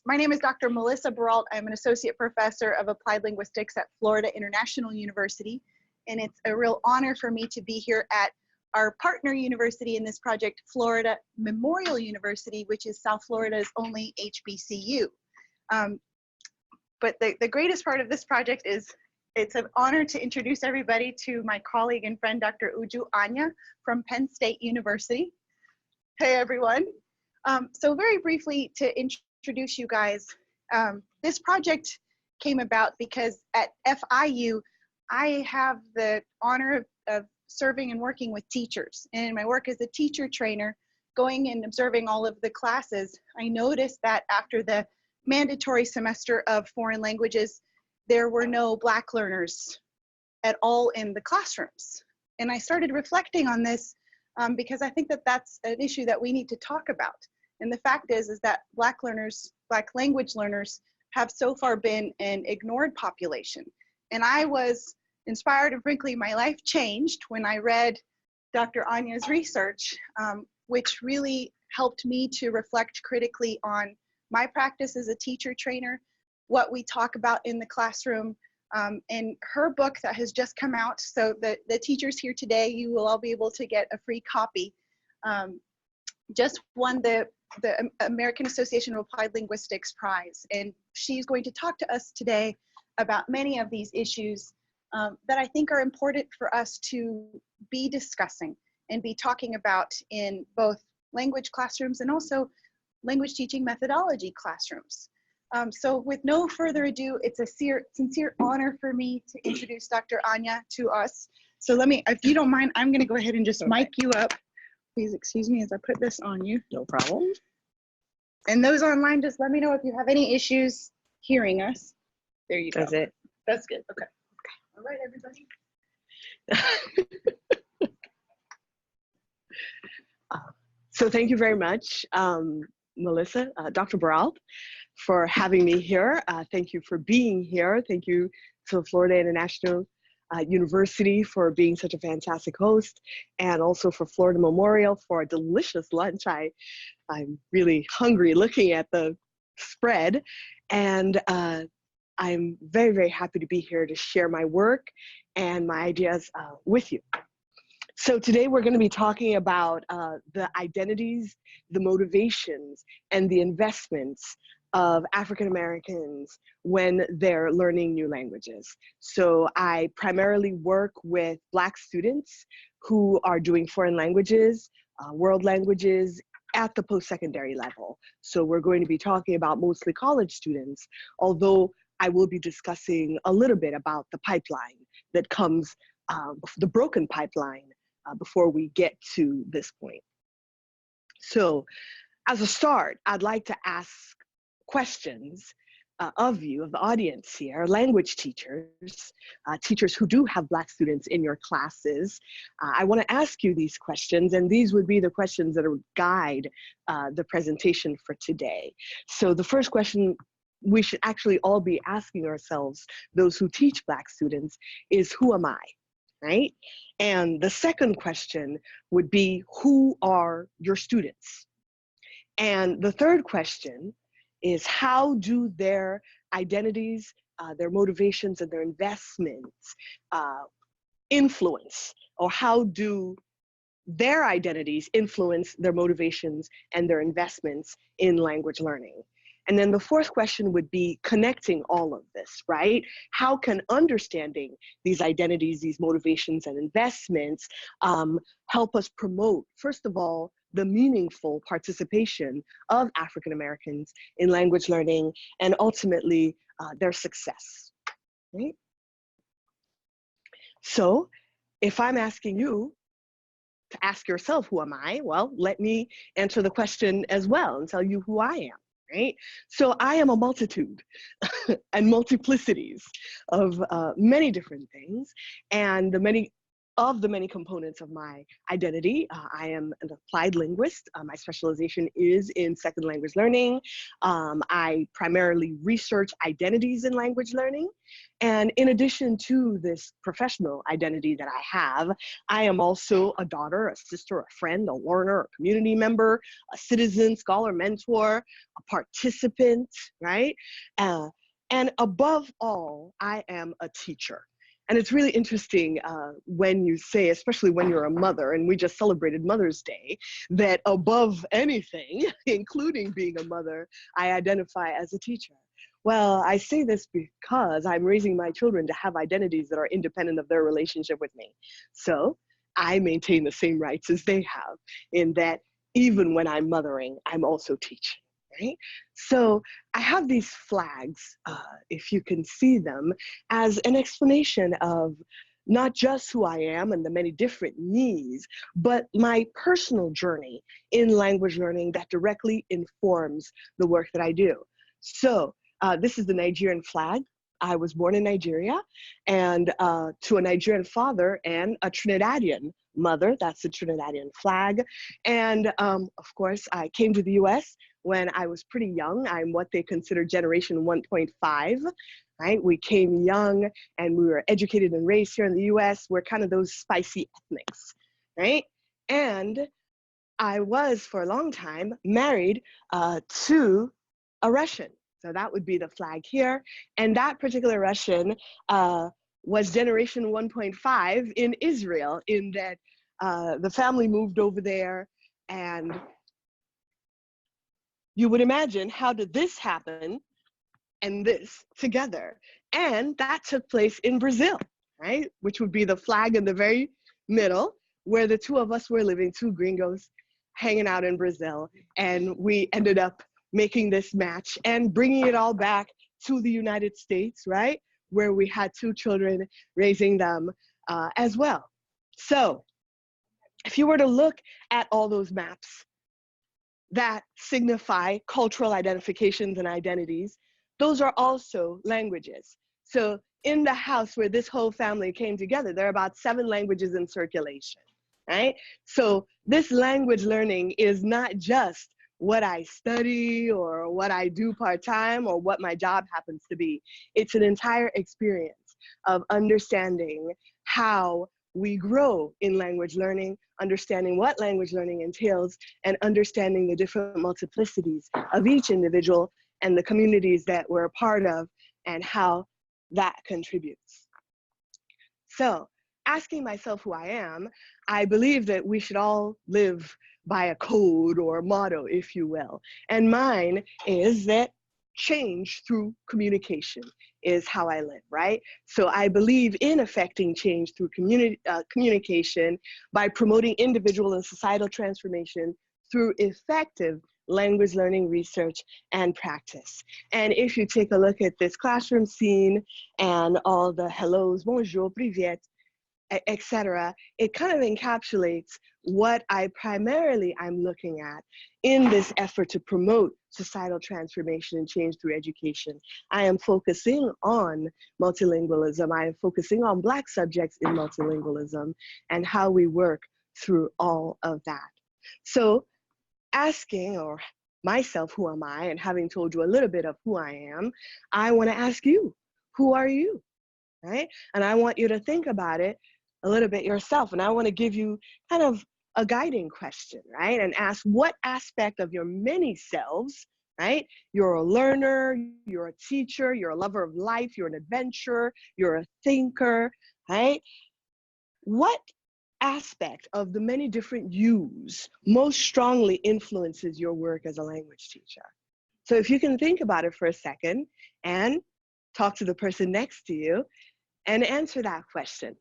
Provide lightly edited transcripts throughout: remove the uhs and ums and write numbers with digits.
My name is Dr. Melissa Baralt. I'm an associate professor of applied linguistics at Florida International University, and it's a real honor for me to be here at our partner university in this project, Florida Memorial University, which is South Florida's only HBCU. But the greatest part of this project is it's an honor to introduce everybody to my colleague and friend, Dr. Uju Anya from Penn State University. Hey, everyone. So very briefly to introduce you guys, this project came about because at FIU, I have the honor of serving and working with teachers. And in my work as a teacher trainer, going and observing all of the classes, I noticed that after the mandatory semester of foreign languages, there were no Black learners at all in the classrooms. And I started reflecting on this because I think that that's an issue that we need to talk about. And the fact is that Black learners, Black language learners, have so far been an ignored population. And I was inspired, and frankly, my life changed when I read Dr. Anya's research, which really helped me to reflect critically on my practice as a teacher trainer, what we talk about in the classroom, and her book that has just come out. So the teachers here today, you will all be able to get a free copy. Just won the American Association of Applied Linguistics Prize. And she's going to talk to us today about many of these issues that I think are important for us to be discussing and be talking about in both language classrooms and also language teaching methodology classrooms. So with no further ado, it's a sincere honor for me to introduce Dr. Anya to us. So let me, if you don't mind, I'm gonna go ahead and just mic you up. Please excuse me as I put this on you. No problem. And those online, just let me know if you have any issues hearing us. There you go. That's it. That's good. Okay. All right, everybody. So thank you very much, Melissa, Dr. Baralt, for having me here. Thank you for being here. Thank you to Florida International University for being such a fantastic host, and also for Florida Memorial for a delicious lunch. I'm really hungry looking at the spread, and I'm very, very happy to be here to share my work and my ideas with you. So today we're going to be talking about the identities, the motivations, and the investments of African Americans when they're learning new languages. So I primarily work with Black students who are doing foreign languages, world languages at the post-secondary level. So we're going to be talking about mostly college students, although I will be discussing a little bit about the pipeline that comes, the broken pipeline before we get to this point. So as a start, I'd like to ask questions of you, of the audience here, language teachers, teachers who do have Black students in your classes. I want to ask you these questions, and these would be the questions that would guide the presentation for today. So the first question we should actually all be asking ourselves, those who teach Black students, is who am I, right? And the second question would be, who are your students? And the third question is, how do their identities, their motivations, and their investments influence, or how do their identities influence their motivations and their investments in language learning? And then the fourth question would be connecting all of this, right? How can understanding these identities, these motivations and investments help us promote, first of all, the meaningful participation of African Americans in language learning, and ultimately their success, right? So if I'm asking you to ask yourself, who am I? Well, let me answer the question as well and tell you who I am. Right? So I am a multitude and multiplicities of many different things, and the many of the many components of my identity. I am an applied linguist. My specialization is in second language learning. I primarily research identities in language learning. And in addition to this professional identity that I have, I am also a daughter, a sister, a friend, a learner, a community member, a citizen, scholar, mentor, a participant, right? And above all, I am a teacher. And it's really interesting when you say, especially when you're a mother, and we just celebrated Mother's Day, that above anything, including being a mother, I identify as a teacher. Well, I say this because I'm raising my children to have identities that are independent of their relationship with me. So I maintain the same rights as they have, in that even when I'm mothering, I'm also teaching. Right? So I have these flags, if you can see them, as an explanation of not just who I am and the many different me's, but my personal journey in language learning that directly informs the work that I do. So this is the Nigerian flag. I was born in Nigeria, and to a Nigerian father and a Trinidadian mother. That's the Trinidadian flag. And of course, I came to the US when I was pretty young. I'm what they consider generation 1.5, right? We came young and we were educated and raised here in the US. We're kind of those spicy ethnics, right? And I was, for a long time, married to a Russian. So that would be the flag here. And that particular Russian was generation 1.5 in Israel, in that the family moved over there. And you would imagine, how did this happen and this together? And that took place in Brazil, right? Which would be the flag in the very middle, where the two of us were living, two gringos hanging out in Brazil. And we ended up making this match and bringing it all back to the United States, right? Where we had two children, raising them as well. So if you were to look at all those maps that signify cultural identifications and identities, those are also languages. So in the house where this whole family came together, there are about 7 languages in circulation, right? So this language learning is not just what I study or what I do part-time or what my job happens to be. It's an entire experience of understanding how we grow in language learning, understanding what language learning entails, and understanding the different multiplicities of each individual and the communities that we're a part of, and how that contributes. So, asking myself who I am, I believe that we should all live by a code or a motto, if you will. And mine is that change through communication is how I live, right? So I believe in affecting change through communication by promoting individual and societal transformation through effective language learning research and practice. And if you take a look at this classroom scene and all the hellos, bonjour, privet, etc., it kind of encapsulates what I'm looking at in this effort to promote societal transformation and change through education. I am focusing on multilingualism. I am focusing on Black subjects in multilingualism and how we work through all of that. So asking or myself, who am I, and having told you a little bit of who I am, I want to ask you, who are you, right? And I want you to think about it a little bit yourself. And I want to give you kind of a guiding question, right? And ask, what aspect of your many selves, right? You're a learner, you're a teacher, you're a lover of life, you're an adventurer, you're a thinker, right? What aspect of the many different yous most strongly influences your work as a language teacher? So if you can think about it for a second and talk to the person next to you and answer that question.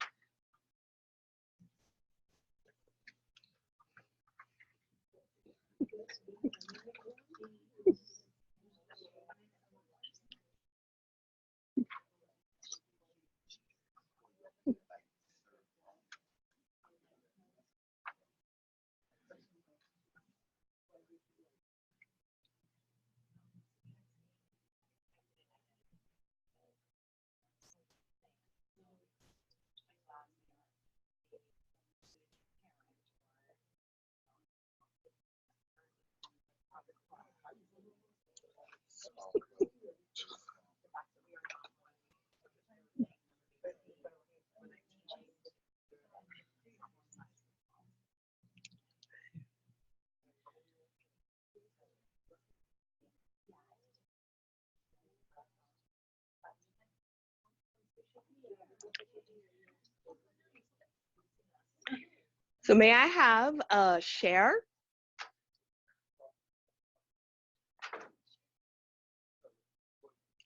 So may I have a share?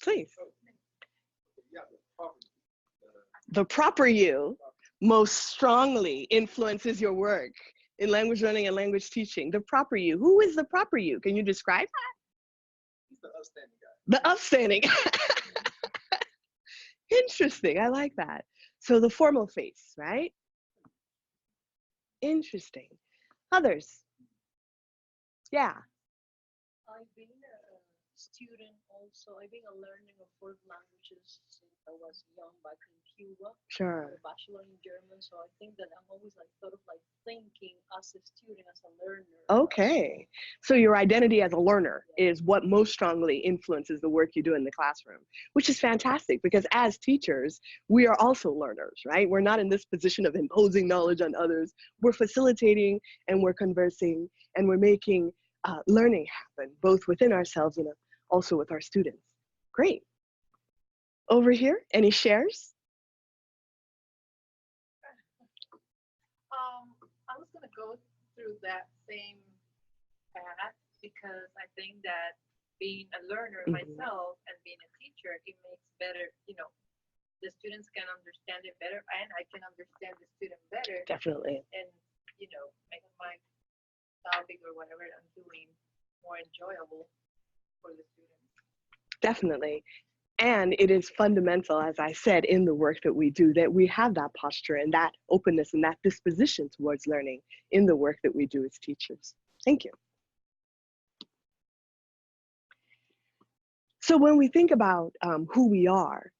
Please. The proper you most strongly influences your work in language learning and language teaching. The proper you. Who is the proper you? Can you describe that? He's the upstanding guy. The upstanding. Interesting. I like that. So the formal face, right? Interesting. Others? Yeah. I've been a student also. I've been a learning of foreign languages since I was young back in Cuba. Sure. A bachelor in German, so I think that I'm always like sort of like thinking as a student, as a learner. Okay. So your identity as a learner is what most strongly influences the work you do in the classroom, which is fantastic because as teachers, we are also learners, right? We're not in this position of imposing knowledge on others. We're facilitating and we're conversing and we're making learning happen, both within ourselves and also with our students. Great. Over here, any shares? I was going to go through that same path because I think that being a learner myself and being a teacher, it makes better, you know, the students can understand it better and I can understand the student better. Definitely. And, you know, make my topic or whatever I'm doing more enjoyable for the students. Definitely. And it is fundamental, as I said, in the work that we do, that we have that posture and that openness and that disposition towards learning in the work that we do as teachers. Thank you. So when we think about who we are,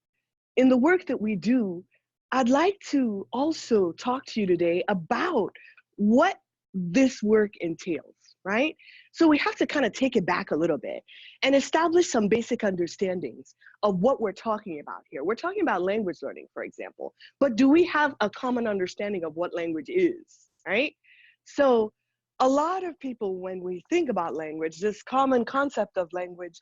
in the work that we do, I'd like to also talk to you today about what this work entails, right? So we have to kind of take it back a little bit and establish some basic understandings of what we're talking about here. We're talking about language learning, for example, but do we have a common understanding of what language is, right? So a lot of people, when we think about language, this common concept of language,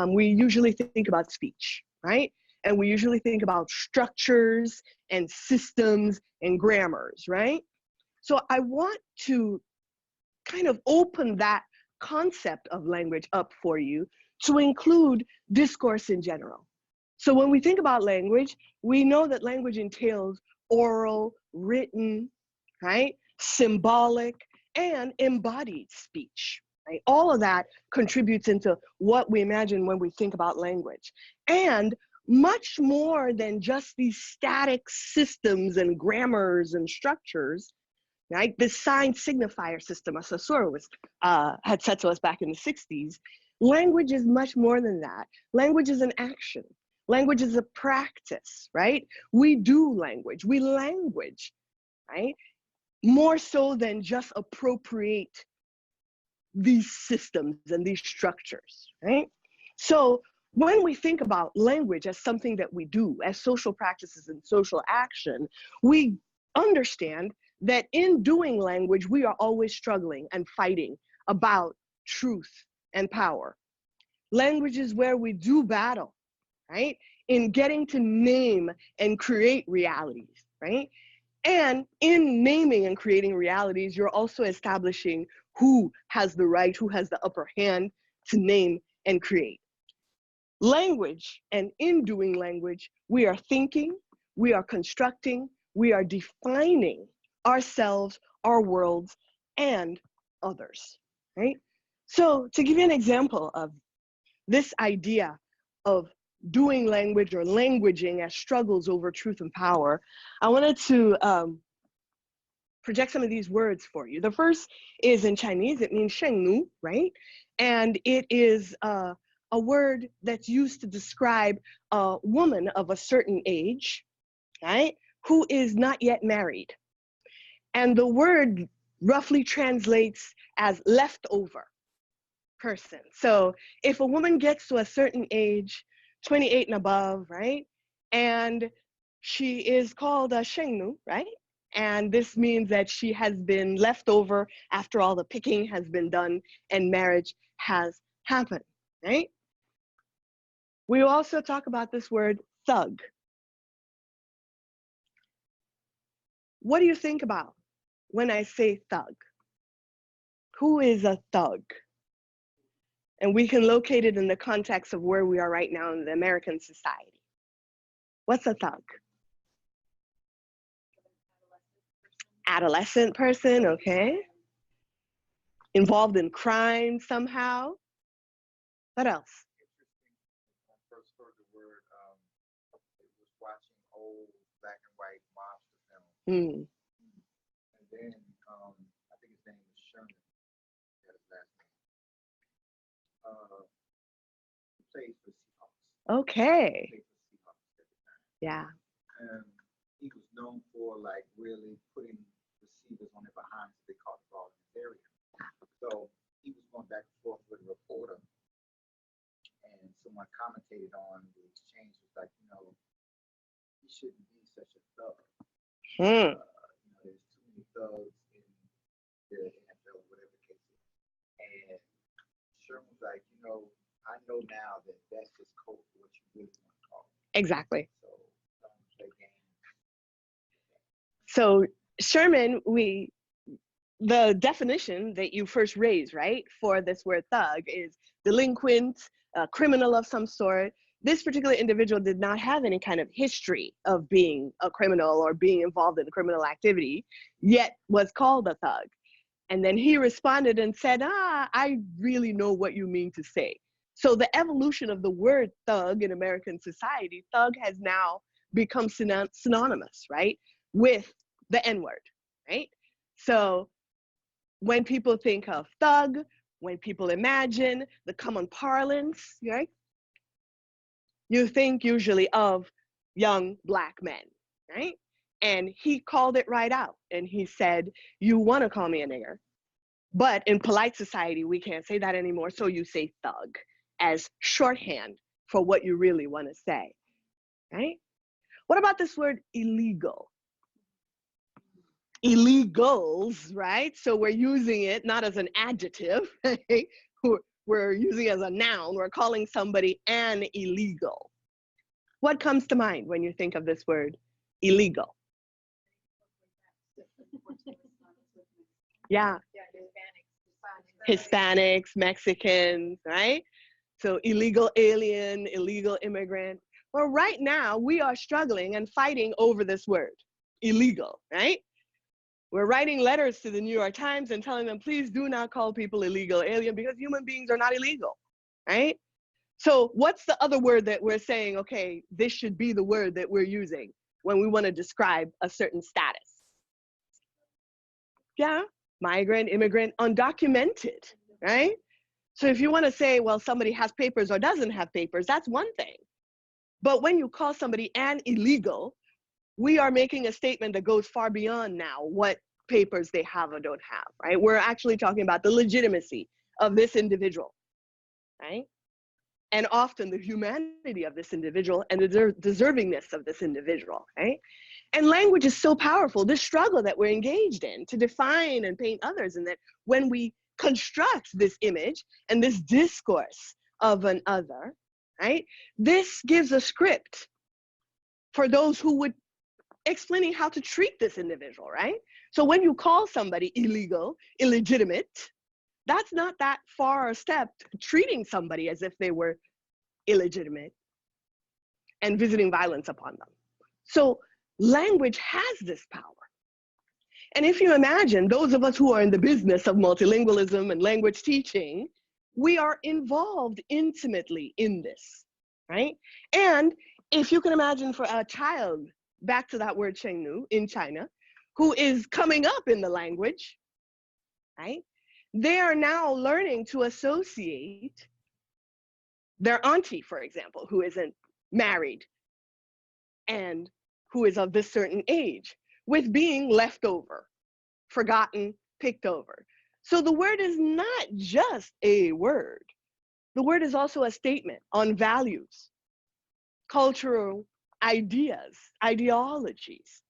we usually think about speech, right? And we usually think about structures and systems and grammars, right? So I want to kind of open that concept of language up for you to include discourse in general. So when we think about language, we know that language entails oral, written, right? Symbolic, and embodied speech, right? All of that contributes into what we imagine when we think about language. And much more than just these static systems and grammars and structures, right? The sign signifier system, as Saussure had said to us back in the 60s, language is much more than that. Language is an action. Language is a practice, right? We do language, we language, right? More so than just appropriate these systems and these structures, right? So when we think about language as something that we do, as social practices and social action, we understand that in doing language, we are always struggling and fighting about truth and power. Language is where we do battle, right? In getting to name and create realities, right? And in naming and creating realities, you're also establishing who has the right, who has the upper hand to name and create. Language, and in doing language, we are thinking, we are constructing, we are defining ourselves, our worlds, and others, right? So to give you an example of this idea of doing language or languaging as struggles over truth and power, I wanted to project some of these words for you. The first is in Chinese, it means shengnu, right? And it is a word that's used to describe a woman of a certain age, right? Who is not yet married. And the word roughly translates as leftover, person. So if a woman gets to a certain age, 28 and above, right? And she is called a shengnu, right? And this means that she has been left over after all the picking has been done and marriage has happened, right? We also talk about this word thug. What do you think about when I say thug? Who is a thug? And we can locate it in the context of where we are right now in the American society. What's a thug? Adolescent person, okay. Involved in crime somehow. What else? Interesting. When I first heard the word, it was watching old black and white monster films. And then I think his name was Sherman. That his last name. He played for Seahawks. Okay. He played for Seahawks at the time. Yeah. And he was known for like really putting receivers on their behind so they caught the ball in this area. So he was going back and forth with a reporter, and someone commentated on the exchange. Was like, he shouldn't be such a thug. There's too many thugs in the NFL, whatever the case is. And Sherman was like, I know now that that's just code for what you really want to call it. Exactly. So don't play games. So Sherman, the definition that you first raised, right, for this word thug is delinquent, a criminal of some sort. This particular individual did not have any kind of history of being a criminal or being involved in criminal activity, yet was called a thug. And then he responded and said, I really know what you mean to say. So the evolution of the word thug in American society, thug has now become synonymous, right, with the N-word, right? So when people think of thug, when people imagine the common parlance, right, you think usually of young Black men, right? And he called it right out. And he said, you want to call me a nigger, but in polite society, we can't say that anymore. So you say thug as shorthand for what you really want to say, right? What about this word illegal? Illegals, right? So we're using it not as an adjective, right? We're using it as a noun. We're calling somebody an illegal. What comes to mind when you think of this word illegal? Yeah. Hispanics, Mexicans, right? So illegal alien, illegal immigrant. Well, right now we are struggling and fighting over this word, illegal, right? We're writing letters to the New York Times and telling them, please do not call people illegal alien because human beings are not illegal, right? So what's the other word that we're saying, okay, this should be the word that we're using when we want to describe a certain status? Yeah, migrant, immigrant, undocumented, right? So if you want to say, well, somebody has papers or doesn't have papers, that's one thing. But when you call somebody an illegal, we are making a statement that goes far beyond now what papers they have or don't have, right? We're actually talking about the legitimacy of this individual, right? And often the humanity of this individual and the deservingness of this individual, right? And language is so powerful, this struggle that we're engaged in to define and paint others, and that when we construct this image and this discourse of an other, right? This gives a script for those who would explaining how to treat this individual, right? So when you call somebody illegal, illegitimate, that's not that far a step to treating somebody as if they were illegitimate and visiting violence upon them. So language has this power. And if you imagine those of us who are in the business of multilingualism and language teaching, we are involved intimately in this, right? And if you can imagine for a child, back to that word Chengnu in China, who is coming up in the language, right? They are now learning to associate their auntie, for example, who isn't married and who is of this certain age, with being left over, forgotten, picked over. So the word is not just a word. The word is also a statement on values, cultural ideas, ideologies.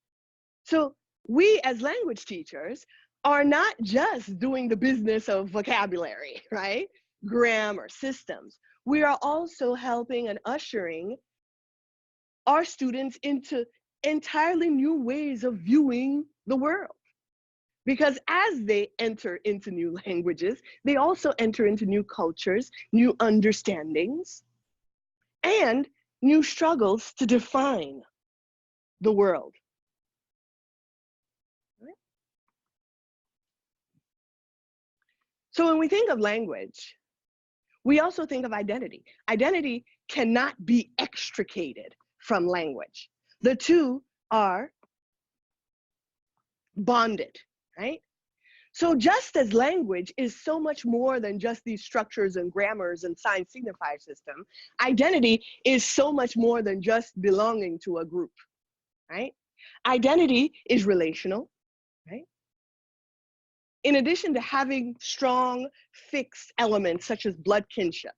So we as language teachers are not just doing the business of vocabulary, right? Grammar, systems. We are also helping and ushering our students into entirely new ways of viewing the world. Because as they enter into new languages, they also enter into new cultures, new understandings, and new struggles to define the world. So when we think of language, we also think of identity. Identity cannot be extricated from language. The two are bonded, right? So just as language is so much more than just these structures and grammars and sign signifier system, identity is so much more than just belonging to a group, right? Identity is relational, right? In addition to having strong fixed elements such as blood kinship,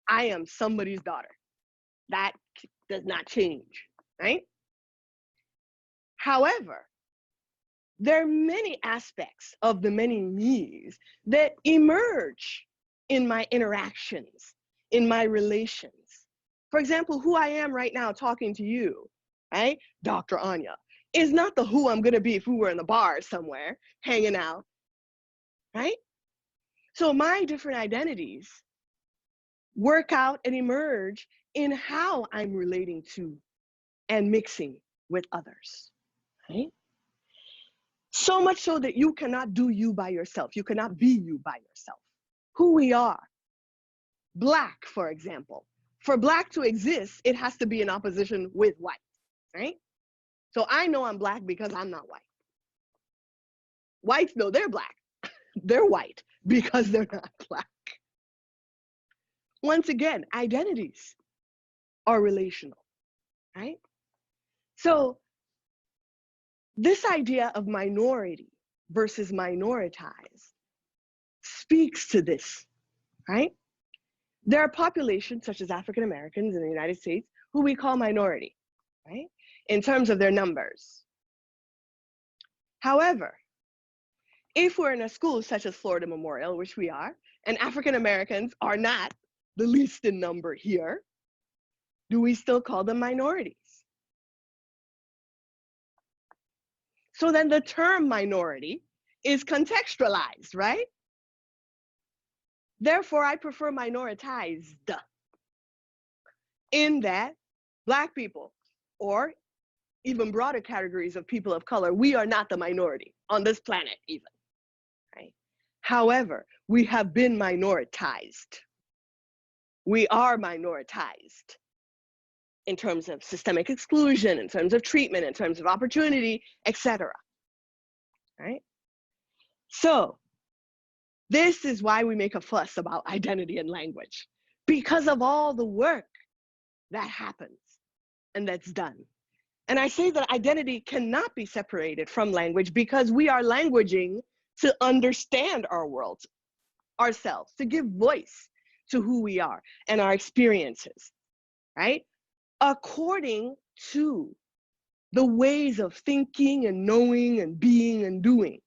I am somebody's daughter. That does not change, right? However, there are many aspects of the many me's that emerge in my interactions, in my relations. For example, who I am right now talking to you, right? Dr. Anya, is not the who I'm gonna be if we were in the bar somewhere, hanging out, right? So my different identities work out and emerge in how I'm relating to and mixing with others, right? So much so that you cannot do you by yourself. You cannot be you by yourself. Who we are. Black, for example. For Black to exist, it has to be in opposition with white, right? So I know I'm Black because I'm not white. Whites know they're Black. They're white because they're not Black. Once again, identities are relational, right? So this idea of minority versus minoritized speaks to this, right? There are populations such as African Americans in the United States who we call minority, right? In terms of their numbers. However, if we're in a school such as Florida Memorial, which we are, and African Americans are not the least in number here, do we still call them minorities? So then the term minority is contextualized, right? Therefore, I prefer minoritized in that Black people, or even broader categories of people of color, we are not the minority on this planet even, right? However, we have been minoritized. We are minoritized in terms of systemic exclusion, in terms of treatment, in terms of opportunity, etc. Right? So this is why we make a fuss about identity and language, because of all the work that happens and that's done. And I say that identity cannot be separated from language because we are languaging to understand our world, ourselves, to give voice to who we are and our experiences, right? According to the ways of thinking and knowing and being and doing,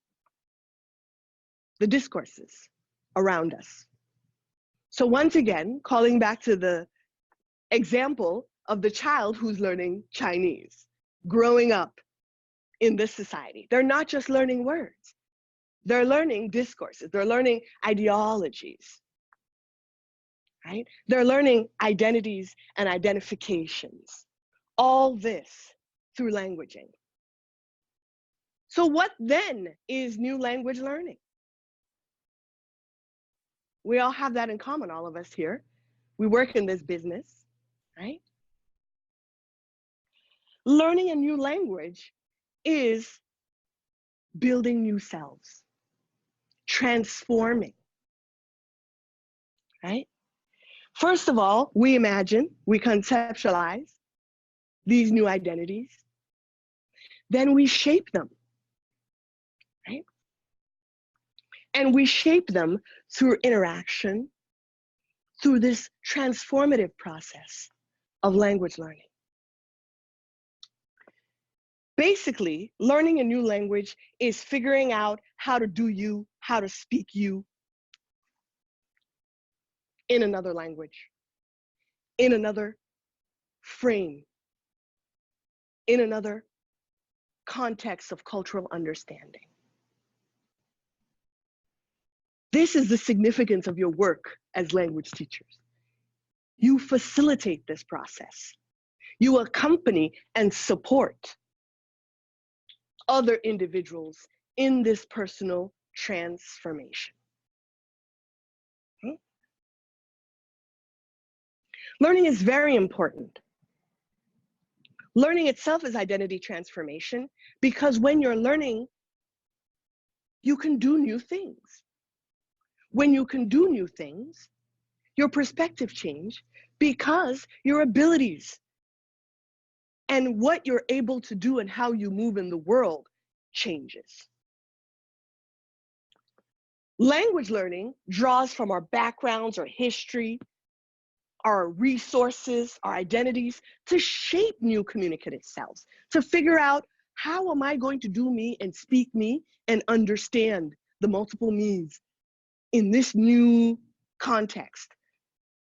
the discourses around us. So once again, calling back to the example of the child who's learning Chinese, growing up in this society. They're not just learning words. They're learning discourses. They're learning ideologies, right? They're learning identities and identifications. All this through languaging. So what then is new language learning? We all have that in common, all of us here. We work in this business, right? Learning a new language is building new selves, transforming, right? First of all, we imagine, we conceptualize these new identities, then we shape them, right? And we shape them through interaction, through this transformative process of language learning. Basically, learning a new language is figuring out how to do you, how to speak you in another language, in another frame, in another context of cultural understanding. This is the significance of your work as language teachers. You facilitate this process. You accompany and support other individuals in this personal transformation. Okay? Learning is very important. Learning itself is identity transformation because when you're learning, you can do new things. When you can do new things, your perspective change because your abilities and what you're able to do and how you move in the world changes. Language learning draws from our backgrounds, our history, our resources, our identities to shape new communicative selves, to figure out how am I going to do me and speak me and understand the multiple me's in this new context,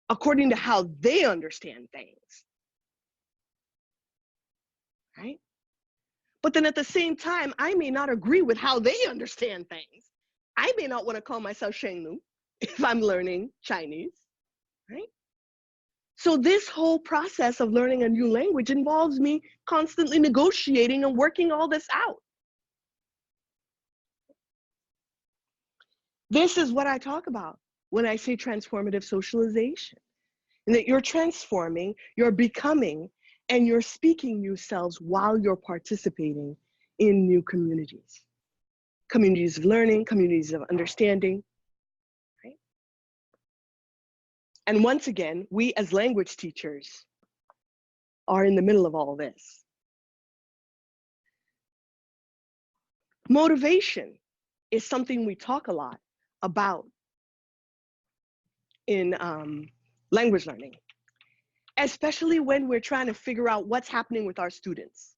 according to how they understand things, right? But then at the same time, I may not agree with how they understand things. I may not want to call myself Shengnu if I'm learning Chinese, right? So this whole process of learning a new language involves me constantly negotiating and working all this out. This is what I talk about when I say transformative socialization, and that you're transforming, you're becoming, and you're speaking new selves while you're participating in new communities. Communities of learning, communities of understanding, right? And once again, we as language teachers are in the middle of all this. Motivation is something we talk a lot about in language learning, especially when we're trying to figure out what's happening with our students.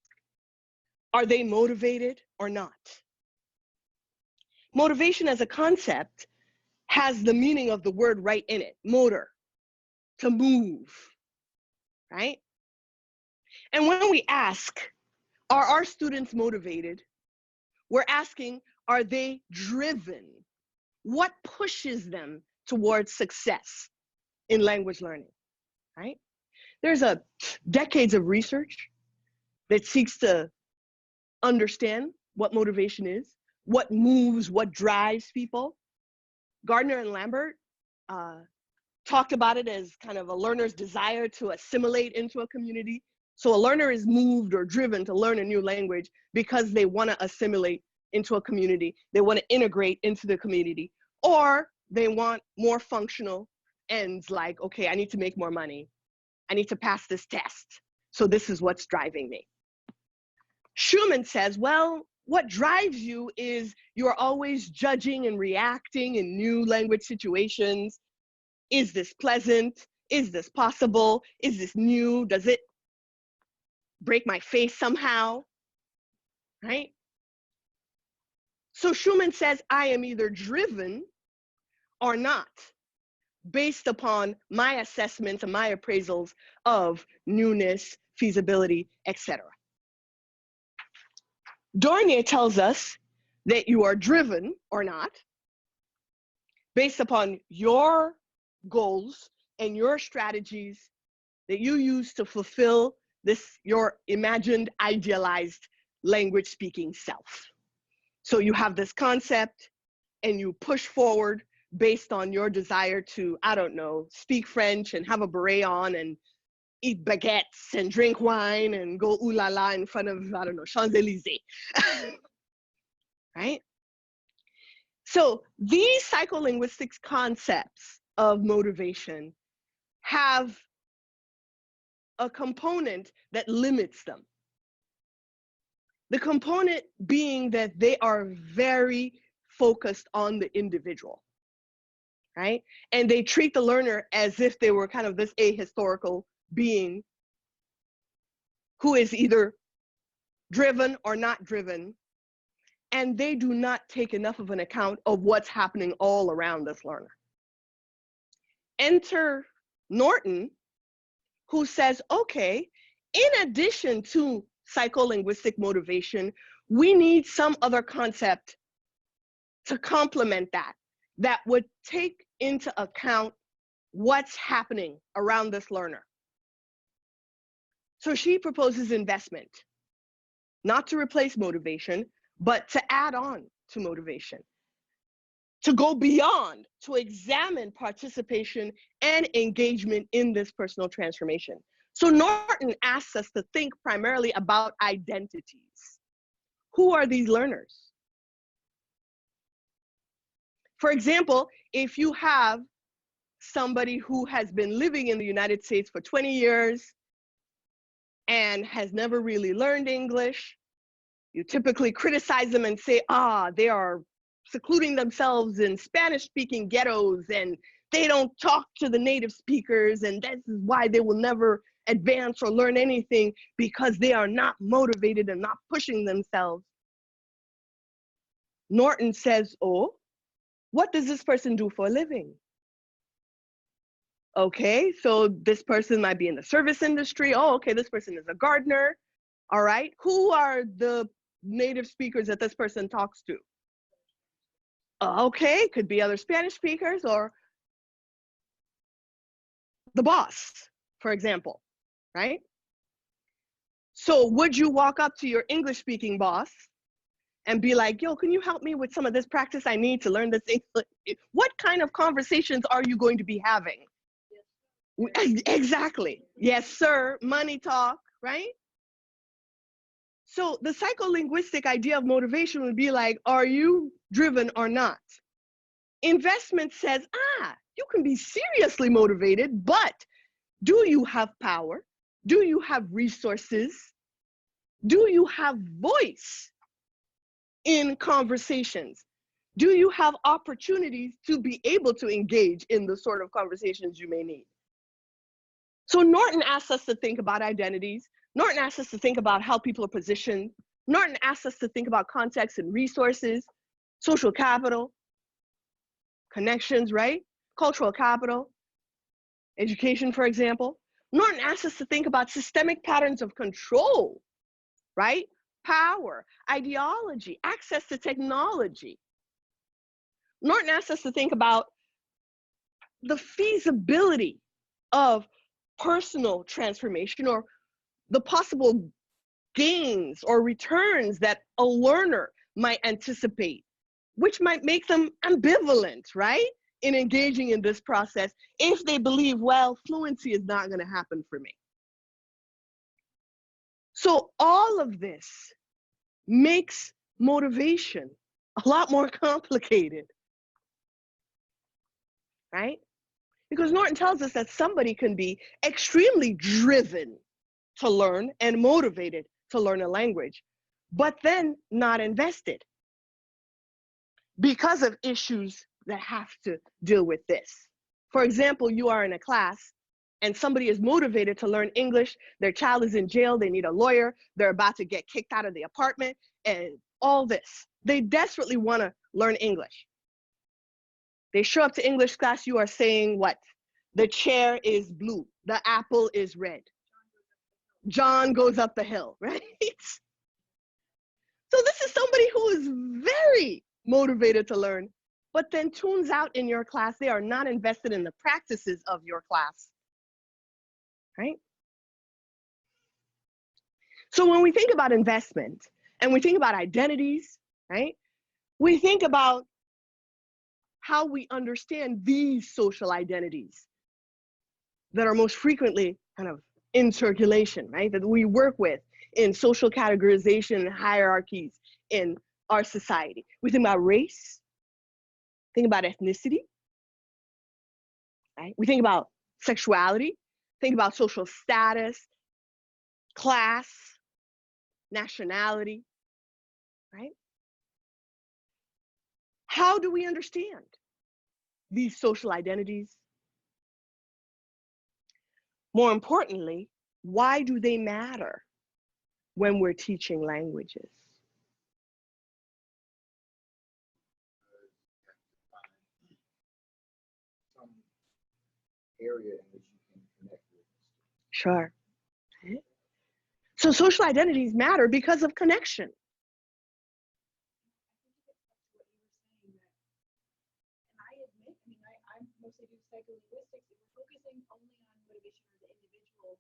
Are they motivated or not? Motivation as a concept has the meaning of the word right in it, motor, to move, right? And when we ask, are our students motivated? We're asking, are they driven? What pushes them towards success in language learning, right? There's decades of research that seeks to understand what motivation is, what moves, what drives people. Gardner and Lambert talked about it as kind of a learner's desire to assimilate into a community. So a learner is moved or driven to learn a new language because they want to assimilate into a community. They want to integrate into the community, or they want more functional ends like, okay, I need to make more money. I need to pass this test. So this is what's driving me. Schumann says, well, what drives you is you're always judging and reacting in new language situations. Is this pleasant? Is this possible? Is this new? Does it break my face somehow? Right? So Schumann says, I am either driven or not, based upon my assessments and my appraisals of newness, feasibility, etc. Dornier tells us that you are driven or not based upon your goals and your strategies that you use to fulfill this, your imagined, idealized language speaking self. So you have this concept and you push forward based on your desire to, I don't know, speak French and have a beret on and eat baguettes and drink wine and go ooh la la in front of, I don't know, Champs-Élysées, right? So these psycholinguistic concepts of motivation have a component that limits them. The component being that they are very focused on the individual, right? And they treat the learner as if they were kind of this ahistorical being who is either driven or not driven, and they do not take enough of an account of what's happening all around this learner. Enter Norton, who says, okay, in addition to psycholinguistic motivation, we need some other concept to complement that, that would take into account what's happening around this learner. So she proposes investment, not to replace motivation, but to add on to motivation, to go beyond, to examine participation and engagement in this personal transformation. So Norton asks us to think primarily about identities. Who are these learners? For example, if you have somebody who has been living in the United States for 20 years and has never really learned English, you typically criticize them and say, they are secluding themselves in Spanish-speaking ghettos and they don't talk to the native speakers, and this is why they will never advance or learn anything, because they are not motivated and not pushing themselves. Norton says, oh, what does this person do for a living? Okay, so this person might be in the service industry. Oh, okay, this person is a gardener. All right, who are the native speakers that this person talks to? Okay, could be other Spanish speakers or the boss, for example, right? So would you walk up to your English speaking boss and be like, yo, can you help me with some of this practice I need to learn this English? What kind of conversations are you going to be having? Exactly. Yes, sir. Money talk, right? So the psycholinguistic idea of motivation would be like, are you driven or not? Investment says, you can be seriously motivated, but do you have power? Do you have resources? Do you have voice in conversations? Do you have opportunities to be able to engage in the sort of conversations you may need? So Norton asks us to think about identities. Norton asks us to think about how people are positioned. Norton asks us to think about context and resources, social capital, connections, right? Cultural capital, education, for example. Norton asks us to think about systemic patterns of control, right? Power, ideology, access to technology. Norton asks us to think about the feasibility of personal transformation, or the possible gains or returns that a learner might anticipate, which might make them ambivalent, right, in engaging in this process if they believe, well, fluency is not going to happen for me. So all of this makes motivation a lot more complicated, right? Because Norton tells us that somebody can be extremely driven to learn and motivated to learn a language, but then not invested because of issues that have to deal with this. For example, you are in a class and somebody is motivated to learn English, their child is in jail, they need a lawyer, they're about to get kicked out of the apartment, and all this. They desperately want to learn English. They show up to English class, you are saying what? The chair is blue, the apple is red. John goes up the hill, right? So this is somebody who is very motivated to learn, but then tunes out in your class. They are not invested in the practices of your class, right? So when we think about investment and we think about identities, right? We think about how we understand these social identities that are most frequently kind of in circulation, right? That we work with in social categorization and hierarchies in our society. We think about race, think about ethnicity, right? We think about sexuality, think about social status, class, nationality, right? How do we understand these social identities? More importantly, why do they matter when we're teaching languages? Some area in which you can connect with. Sure. So social identities matter because of connection. I mostly do psycholinguistics. If we're focusing only on motivation of the individual,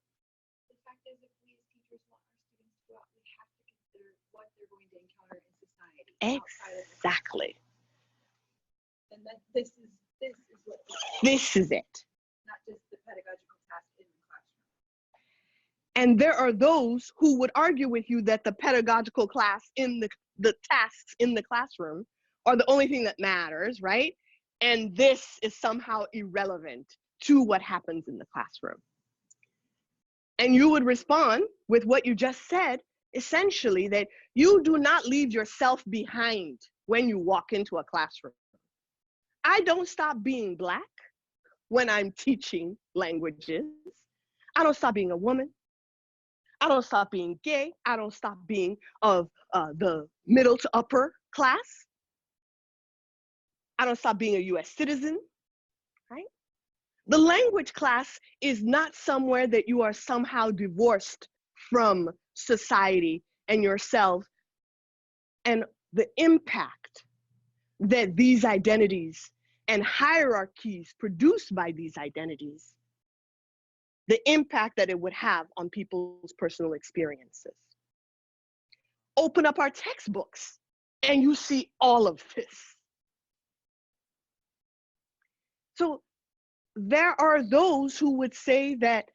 the fact is, if we as teachers want our students to go out, we have to consider what they're going to encounter in society. Exactly. And that this is what This is it. not just the pedagogical task in the classroom. And there are those who would argue with you that the pedagogical class in the tasks in the classroom are the only thing that matters, right? And this is somehow irrelevant to what happens in the classroom. And you would respond with what you just said, essentially that you do not leave yourself behind when you walk into a classroom. I don't stop being Black when I'm teaching languages. I don't stop being a woman. I don't stop being gay. I don't stop being of the middle to upper class. I don't stop being a US citizen, right? The language class is not somewhere that you are somehow divorced from society and yourself, and the impact that these identities and hierarchies produced by these identities, the impact that it would have on people's personal experiences. Open up our textbooks and you see all of this. So there are those who would say that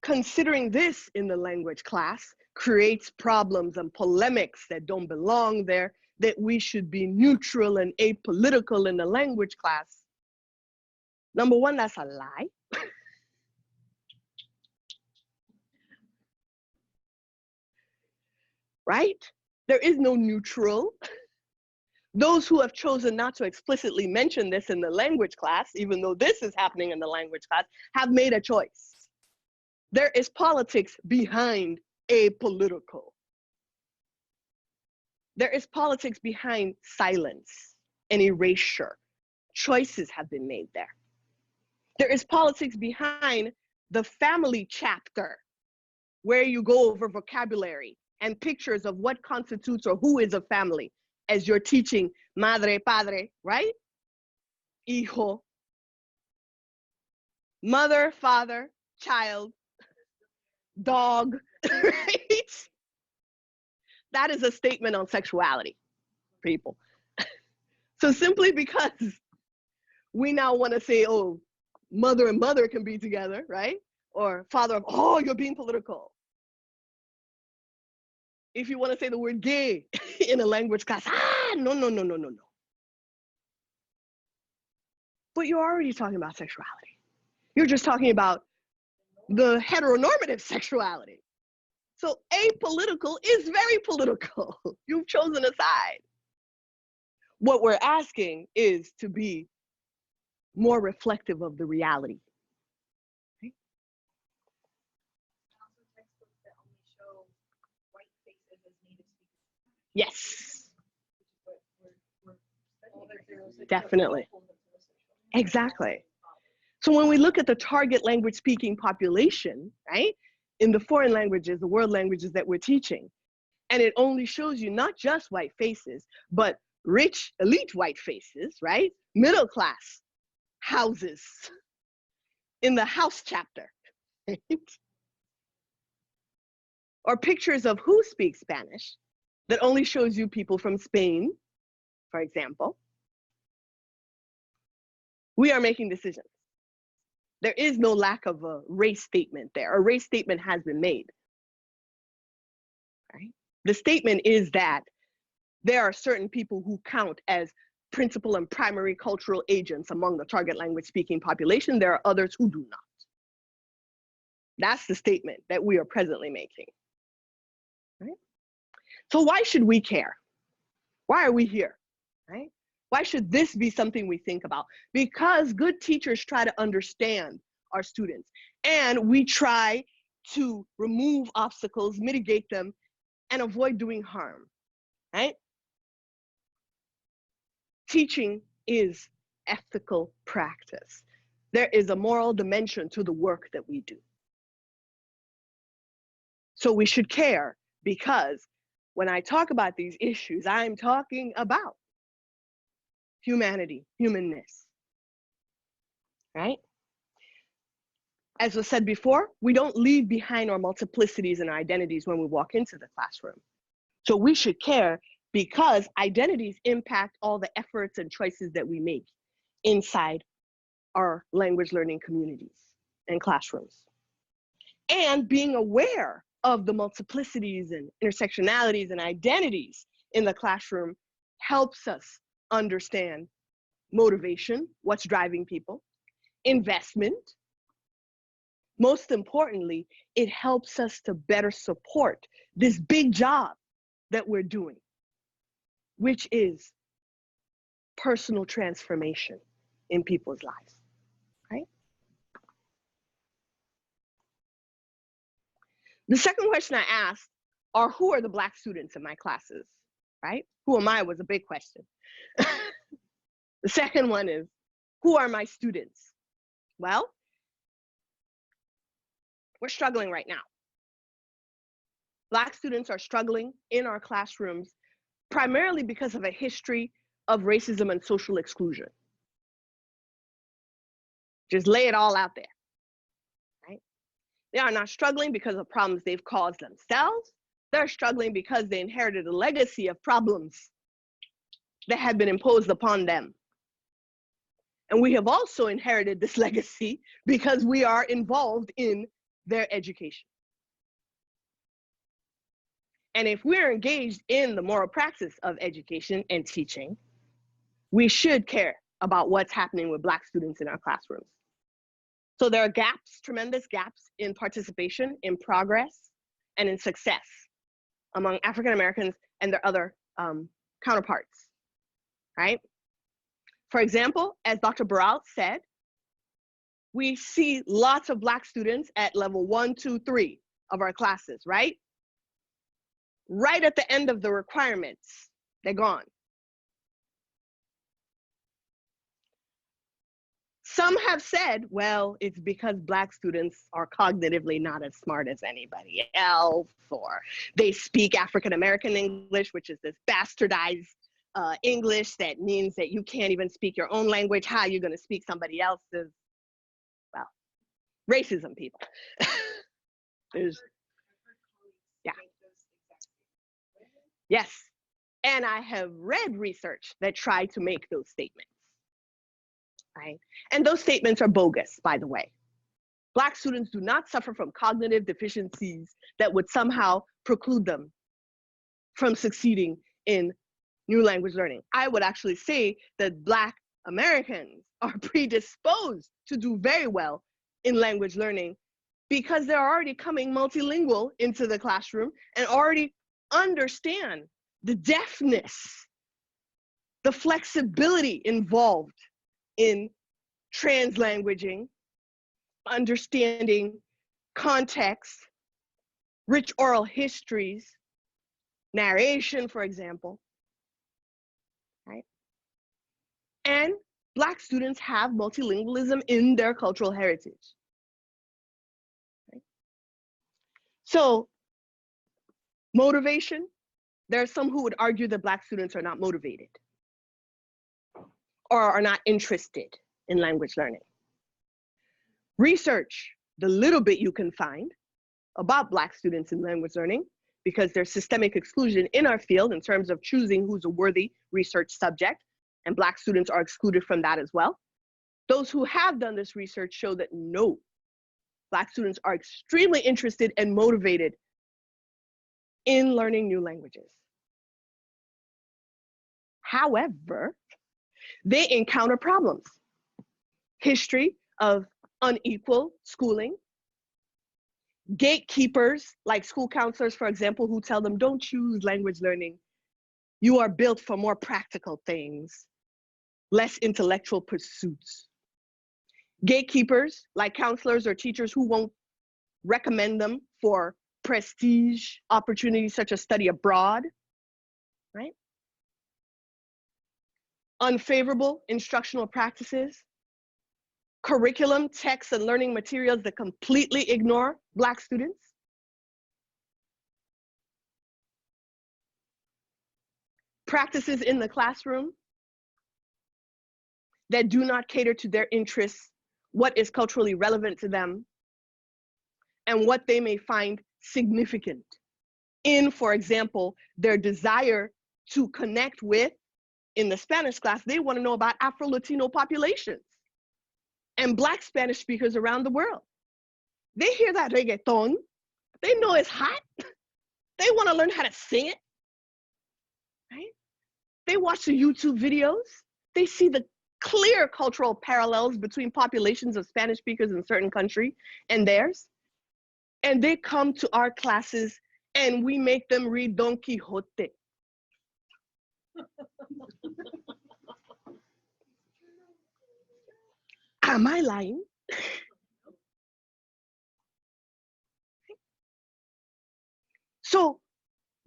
considering this in the language class creates problems and polemics that don't belong there, that we should be neutral and apolitical in the language class. Number one, that's a lie. Right? There is no neutral. Those who have chosen not to explicitly mention this in the language class, even though this is happening in the language class, have made a choice. There is politics behind apolitical. There is politics behind silence and erasure. Choices have been made there. There is politics behind the family chapter, where you go over vocabulary and pictures of what constitutes or who is a family, as you're teaching madre, padre, right? Hijo. Mother, father, child, dog, right? That is a statement on sexuality, people. So simply because we now want to say, oh, mother and mother can be together, right? Or father of, oh, you're being political. If you want to say the word gay in a language class, no. But you're already talking about sexuality. You're just talking about the heteronormative sexuality. So apolitical is very political. You've chosen a side. What we're asking is to be more reflective of the reality. Okay? Also textbooks that only show white faces as native speakers. Yes. We're Definitely. Exactly. So when we look at the target language speaking population, right, in the foreign languages, the world languages that we're teaching, and it only shows you not just white faces, but rich, elite white faces, right? Middle class houses in the house chapter, right? Or pictures of who speaks Spanish that only shows you people from Spain, for example. We are making decisions. There is no lack of a race statement there. A race statement has been made. Right? The statement is that there are certain people who count as principal and primary cultural agents among the target language speaking population. There are others who do not. That's the statement that we are presently making. Right? So why should we care? Why are we here? Right? Why should this be something we think about? Because good teachers try to understand our students, and we try to remove obstacles, mitigate them, and avoid doing harm, right? Teaching is ethical practice. There is a moral dimension to the work that we do. So we should care, because when I talk about these issues, I'm talking about humanity, humanness, right? As was said before, we don't leave behind our multiplicities and our identities when we walk into the classroom. So we should care, because identities impact all the efforts and choices that we make inside our language learning communities and classrooms. And being aware of the multiplicities and intersectionalities and identities in the classroom helps us understand motivation, what's driving people, investment. Most importantly, it helps us to better support this big job that we're doing, which is personal transformation in people's lives, right? The second question I asked are, who are the Black students in my classes, right? Who am I was a big question. The second one is, who are my students? Well, we're struggling right now. Black students are struggling in our classrooms primarily because of a history of racism and social exclusion. Just lay it all out there, right? They are not struggling because of problems they've caused themselves. They're struggling because they inherited a legacy of problems that had been imposed upon them. And we have also inherited this legacy because we are involved in their education. And if we're engaged in the moral practice of education and teaching, we should care about what's happening with Black students in our classrooms. So there are gaps, tremendous gaps in participation, in progress, and in success among African Americans and their other counterparts, right? For example, as Dr. Baralt said, we see lots of Black students at level 1, 2, 3 of our classes, right? Right at the end of the requirements, they're gone. Some have said, well, it's because Black students are cognitively not as smart as anybody else, or they speak African American English, which is this bastardized English that means that you can't even speak your own language. How are you going to speak somebody else's? Well, racism, people. There's, yeah. Yes. And I have read research that tried to make those statements, right? And those statements are bogus, by the way. Black students do not suffer from cognitive deficiencies that would somehow preclude them from succeeding in new language learning. I would actually say that Black Americans are predisposed to do very well in language learning because they're already coming multilingual into the classroom and already understand the deftness, the flexibility involved in translanguaging, understanding context, rich oral histories, narration, for example, right? And Black students have multilingualism in their cultural heritage. Right? So, motivation, there are some who would argue that Black students are not motivated or are not interested in language learning. Research, the little bit you can find about Black students in language learning, because there's systemic exclusion in our field in terms of choosing who's a worthy research subject, and Black students are excluded from that as well. Those who have done this research show that no, Black students are extremely interested and motivated in learning new languages. However, they encounter problems. History of unequal schooling, gatekeepers like school counselors, for example, who tell them, don't choose language learning. You are built for more practical things. less intellectual pursuits. Gatekeepers, like counselors or teachers who won't recommend them for prestige opportunities such as study abroad, right? Unfavorable instructional practices, curriculum, texts, and learning materials that completely ignore Black students. Practices in the classroom that do not cater to their interests, what is culturally relevant to them, and what they may find significant in, for example, their desire to connect with, in the Spanish class, they want to know about Afro-Latino populations and Black Spanish speakers around the world. They hear that reggaeton, they know it's hot, they want to learn how to sing it, right? They watch the YouTube videos, they see the clear cultural parallels between populations of Spanish speakers in a certain country and theirs. And they come to our classes and we make them read Don Quixote. Am I lying? So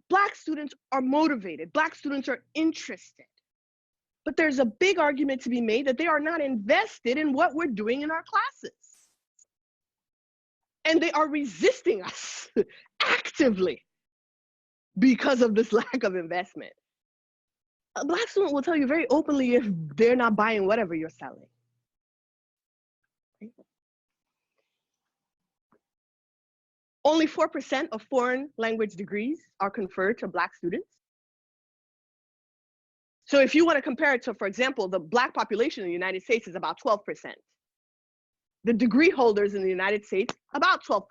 Black students are motivated, Black students are interested, but there's a big argument to be made that they are not invested in what we're doing in our classes. And they are resisting us actively because of this lack of investment. A Black student will tell you very openly if they're not buying whatever you're selling. Only 4% of foreign language degrees are conferred to Black students. So if you want to compare it to, for example, the Black population in the United States is about 12%. The degree holders in the United States, about 12%.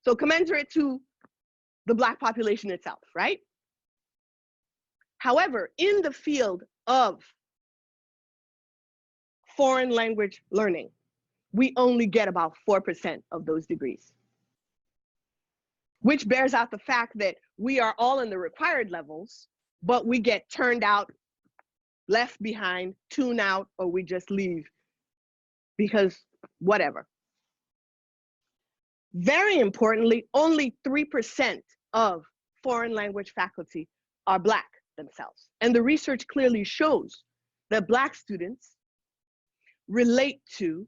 So commensurate to the Black population itself, right? However, in the field of foreign language learning, we only get about 4% of those degrees, which bears out the fact that we are all in the required levels, but we get turned out, left behind, tuned out, or we just leave because whatever. Very importantly, only 3% of foreign language faculty are Black themselves. And the research clearly shows that Black students relate to,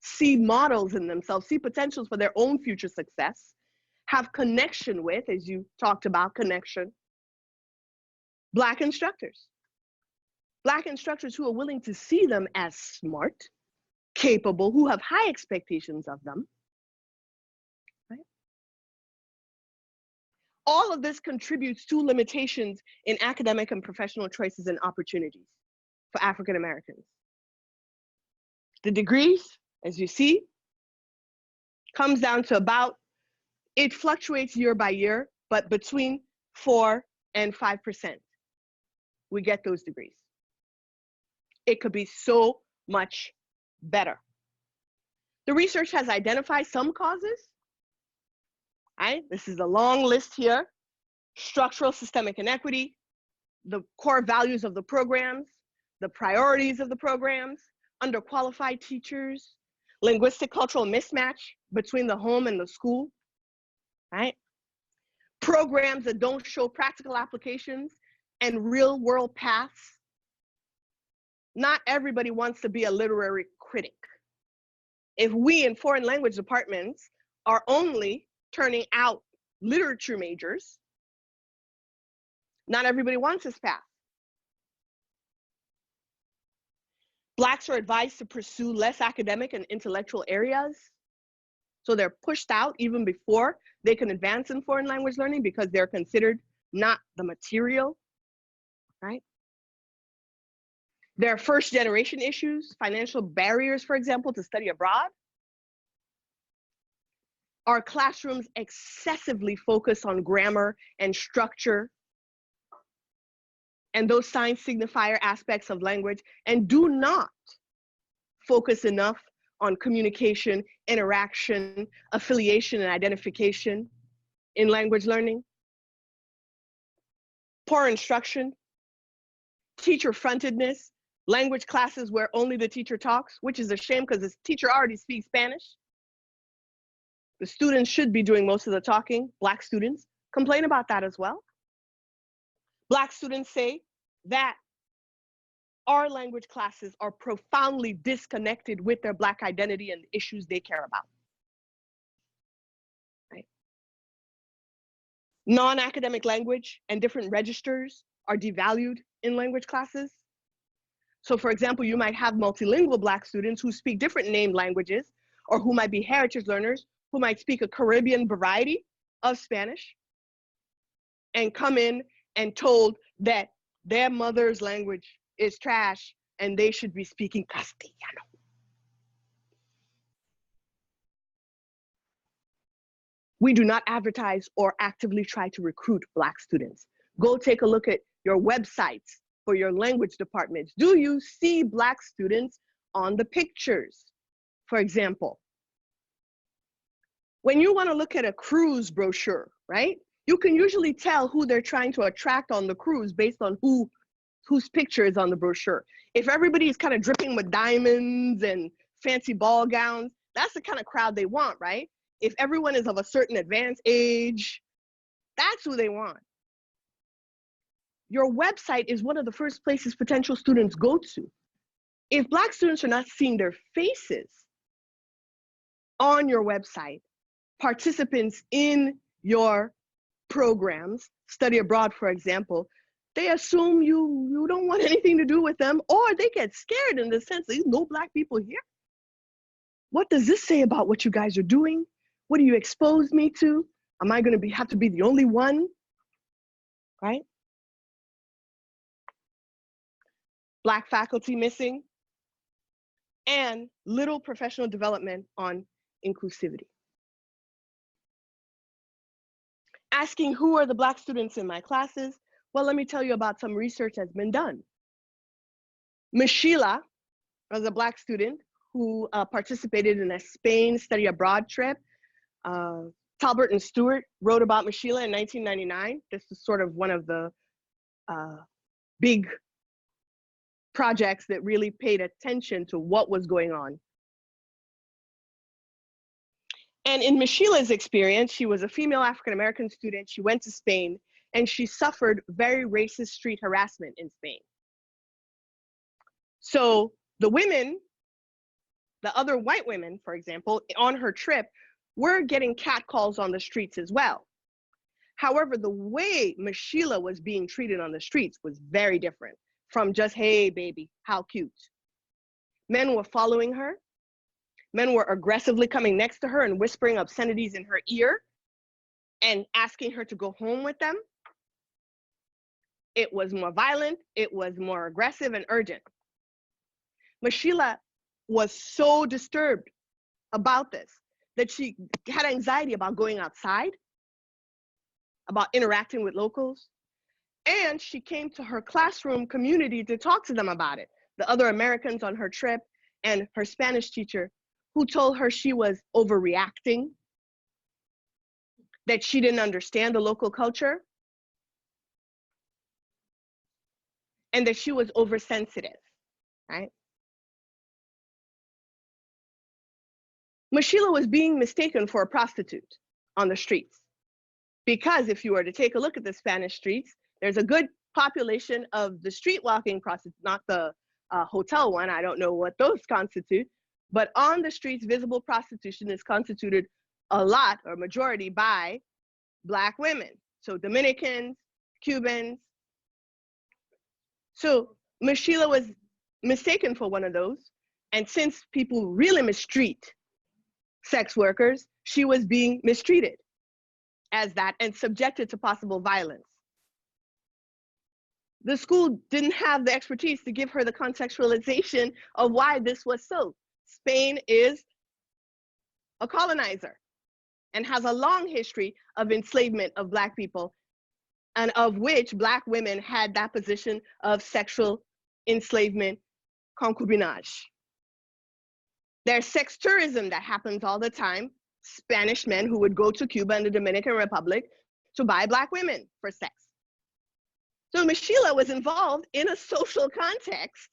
see models in themselves, see potentials for their own future success, have connection with, as you talked about, connection, Black instructors. Black instructors who are willing to see them as smart, capable, who have high expectations of them. Right? All of this contributes to limitations in academic and professional choices and opportunities for African Americans. The degrees, as you see, comes down to about, it fluctuates year by year, but between 4 and 5%, we get those degrees. It could be so much better. The research has identified some causes. Right? This is a long list here. Structural systemic inequity, the core values of the programs, the priorities of the programs, underqualified teachers, linguistic cultural mismatch between the home and the school, right? Programs that don't show practical applications and real world paths. Not everybody wants to be a literary critic. If we in foreign language departments are only turning out literature majors, not everybody wants this path. Blacks are advised to pursue less academic and intellectual areas. So they're pushed out even before they can advance in foreign language learning because they're considered not the material, right? There are first generation issues, financial barriers, for example, to study abroad. Our classrooms excessively focus on grammar and structure and those sign signifier aspects of language and do not focus enough on communication, interaction, affiliation, and identification in language learning. Poor instruction, teacher-frontedness, language classes where only the teacher talks, which is a shame because the teacher already speaks Spanish. The students should be doing most of the talking. Black students complain about that as well. Black students say that our language classes are profoundly disconnected with their Black identity and the issues they care about. Right? Non-academic language and different registers are devalued in language classes. So for example, you might have multilingual Black students who speak different named languages, or who might be heritage learners, who might speak a Caribbean variety of Spanish, and come in and told that their mother's language is trash and they should be speaking Castellano. We do not advertise or actively try to recruit Black students. Go take a look at your websites for your language departments. Do you see Black students on the pictures? For example, when you want to look at a cruise brochure, right? You can usually tell who they're trying to attract on the cruise based on whose picture is on the brochure. If everybody is kind of dripping with diamonds and fancy ball gowns, that's the kind of crowd they want, right? If everyone is of a certain advanced age, that's who they want. Your website is one of the first places potential students go to. If Black students are not seeing their faces on your website, participants in your programs, study abroad, for example, they assume you don't want anything to do with them, or they get scared in the sense that there's no Black people here. What does this say about what you guys are doing? What do you expose me to? Am I going to have to be the only one? Right? Black faculty missing, and little professional development on inclusivity. Asking who are the Black students in my classes? Well, let me tell you about some research that's been done. Michela was a Black student who participated in a Spain study abroad trip. Talbert and Stewart wrote about Michela in 1999. This is sort of one of the big projects that really paid attention to what was going on. And in Michela's experience, she was a female African-American student. She went to Spain and she suffered very racist street harassment in Spain. So the women, the other white women, for example, on her trip, were getting catcalls on the streets as well. However, the way Michela was being treated on the streets was very different from just, hey, baby, how cute. Men were following her. Men were aggressively coming next to her and whispering obscenities in her ear and asking her to go home with them. It was more violent, it was more aggressive and urgent. Michela was so disturbed about this that she had anxiety about going outside, about interacting with locals, and she came to her classroom community to talk to them about it. The other Americans on her trip and her Spanish teacher, who told her she was overreacting, that she didn't understand the local culture, and that she was oversensitive, right? Michela was being mistaken for a prostitute on the streets. Because if you were to take a look at the Spanish streets, there's a good population of the street walking prostitutes, not the hotel one, I don't know what those constitute, but on the streets, visible prostitution is constituted a lot or majority by Black women. So Dominicans, Cubans. So Michela was mistaken for one of those. And since people really mistreat sex workers, she was being mistreated as that and subjected to possible violence. The school didn't have the expertise to give her the contextualization of why this was so. Spain is a colonizer and has a long history of enslavement of Black people, and of which Black women had that position of sexual enslavement, concubinage. There's sex tourism that happens all the time. Spanish men who would go to Cuba and the Dominican Republic to buy Black women for sex. So Michela was involved in a social context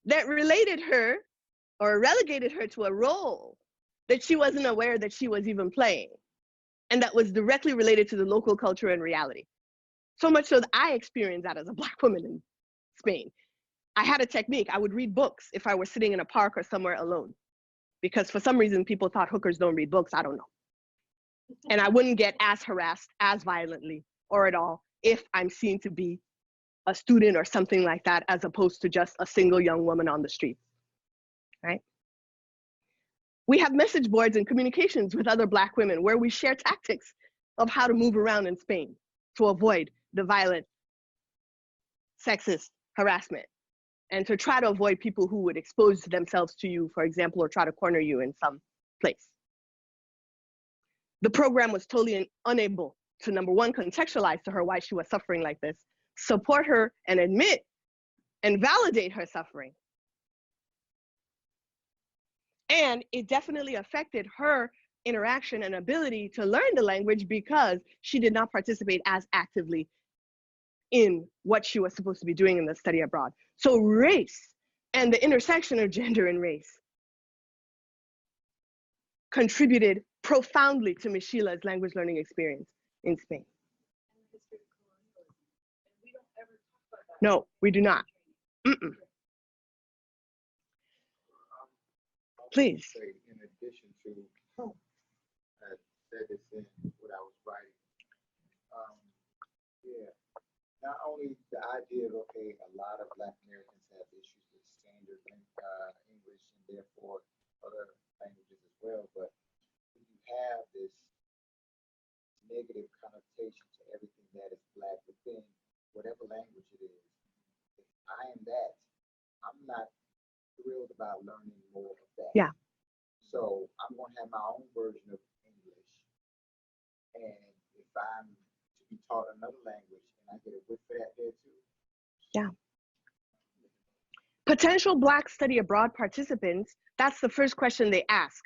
that related her or relegated her to a role that she wasn't aware that she was even playing, and that was directly related to the local culture and reality. So much so that I experienced that as a Black woman in Spain. I had a technique. I would read books if I were sitting in a park or somewhere alone, because for some reason people thought hookers don't read books. I don't know. And I wouldn't get as harassed as violently or at all if I'm seen to be a student or something like that, as opposed to just a single young woman on the street, right? We have message boards and communications with other Black women where we share tactics of how to move around in Spain to avoid the violent, sexist harassment, and to try to avoid people who would expose themselves to you, for example, or try to corner you in some place. The program was totally unable to, number one, contextualize to her why she was suffering like this, support her and admit and validate her suffering. And it definitely affected her interaction and ability to learn the language, because she did not participate as actively in what she was supposed to be doing in the study abroad. So race and the intersection of gender and race contributed profoundly to Michela's language learning experience in Spain. No, we do not. Mm-mm. Please. Say, in addition to, I said this in what I was writing. Yeah, not only the idea of, okay, a lot of Black Americans have issues with standard English and therefore other languages as well, but when you have this negative connotation to everything that is Black within whatever language it is, if I am that, I'm not thrilled about learning more of that. Yeah. So I'm going to have my own version of English. And if I'm to be taught another language and I get a whiff for that there too. Yeah. Potential Black study abroad participants, that's the first question they ask.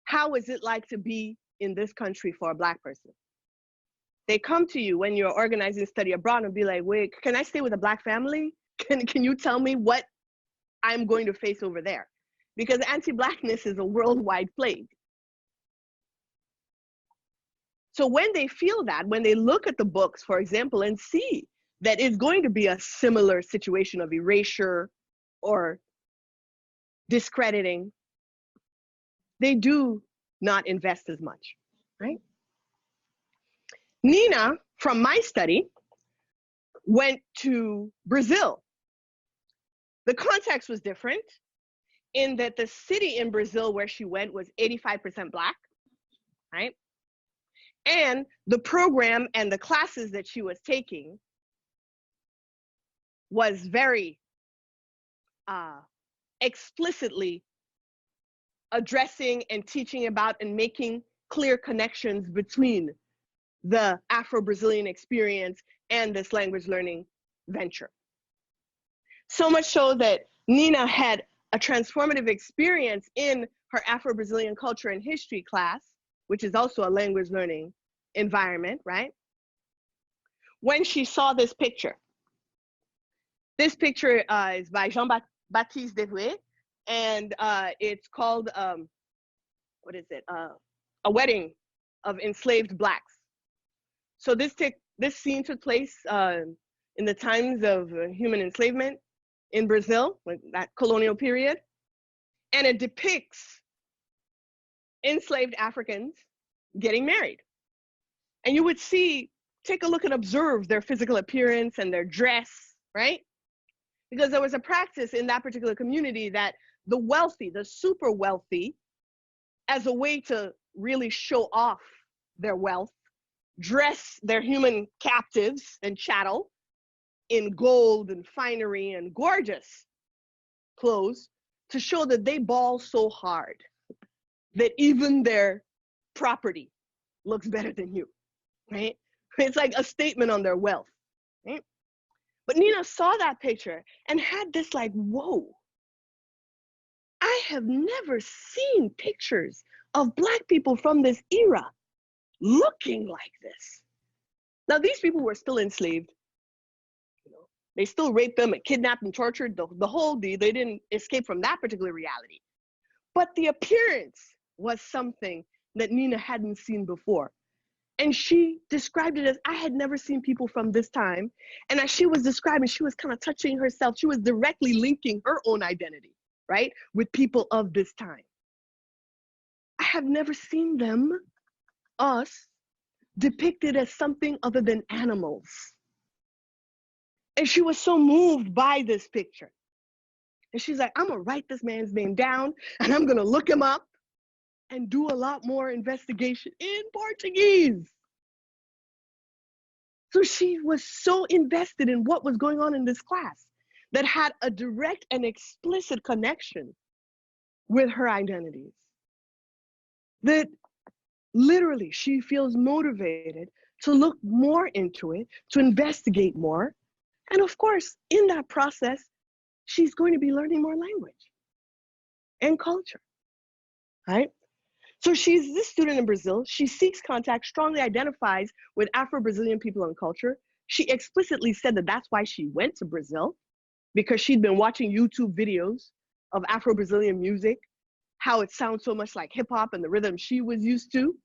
How is it like to be in this country for a Black person? They come to you when you're organizing study abroad and be like, wait, can I stay with a Black family? Can you tell me what I'm going to face over there? Because anti-Blackness is a worldwide plague. So when they feel that, when they look at the books, for example, and see that it's going to be a similar situation of erasure or discrediting, they do not invest as much, right? Nina, from my study, went to Brazil. The context was different in that the city in Brazil where she went was 85% Black, right? And the program and the classes that she was taking was very explicitly addressing and teaching about and making clear connections between the Afro-Brazilian experience and this language learning venture. So much so that Nina had a transformative experience in her Afro-Brazilian culture and history class, which is also a language learning environment, right? When she saw this picture. This picture is by Jean-Baptiste Devoué, and it's called, what is it? A Wedding of Enslaved Blacks. So this scene took place in the times of human enslavement in Brazil, like that colonial period. And it depicts enslaved Africans getting married. And you would see, take a look and observe their physical appearance and their dress, right? Because there was a practice in that particular community that the wealthy, the super wealthy, as a way to really show off their wealth, dress their human captives and chattel in gold and finery and gorgeous clothes to show that they ball so hard that even their property looks better than you, right? It's like a statement on their wealth, right? But Nina saw that picture and had this like, whoa, I have never seen pictures of Black people from this era looking like this. Now, these people were still enslaved, They still raped them and kidnapped and tortured the whole deal. They didn't escape from that particular reality. But the appearance was something that Nina hadn't seen before. And she described it as, I had never seen people from this time. And as she was describing, she was kind of touching herself. She was directly linking her own identity, right, with people of this time. I have never seen them, us, depicted as something other than animals. And she was so moved by this picture. And she's like, I'm gonna write this man's name down and I'm gonna look him up and do a lot more investigation in Portuguese. So she was so invested in what was going on in this class that had a direct and explicit connection with her identities. That literally she feels motivated to look more into it, to investigate more. And of course, in that process, she's going to be learning more language and culture, right? So she's this student in Brazil. She seeks contact, strongly identifies with Afro-Brazilian people and culture. She explicitly said that that's why she went to Brazil, because she'd been watching YouTube videos of Afro-Brazilian music, how it sounds so much like hip hop and the rhythm she was used to,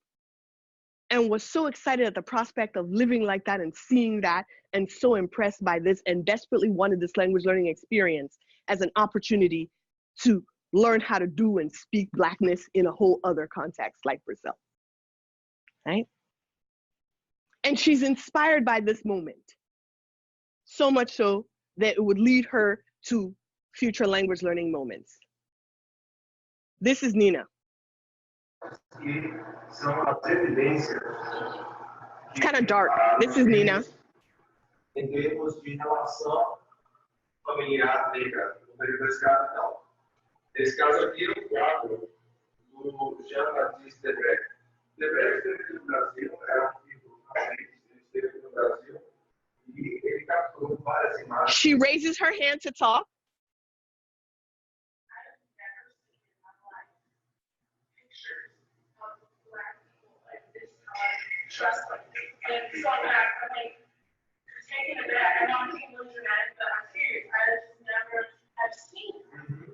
and was so excited at the prospect of living like that and seeing that, and so impressed by this, and desperately wanted this language learning experience as an opportunity to learn how to do and speak Blackness in a whole other context like Brazil, right? And she's inspired by this moment, so much so that it would lead her to future language learning moments. This is Nina. It's kind of dark. This is Nina. Em termos de relação familiar negra, no período da escravidão. Esse caso aqui é um quadro do Jean-Baptiste Debré. Debré esteve no Brasil, era um filho francês, ele esteve no Brasil e ele capturou várias imagens. She raises her hand to talk. And so I'm like taken aback. I know I'm being a little dramatic, but I'm serious. I just never have seen.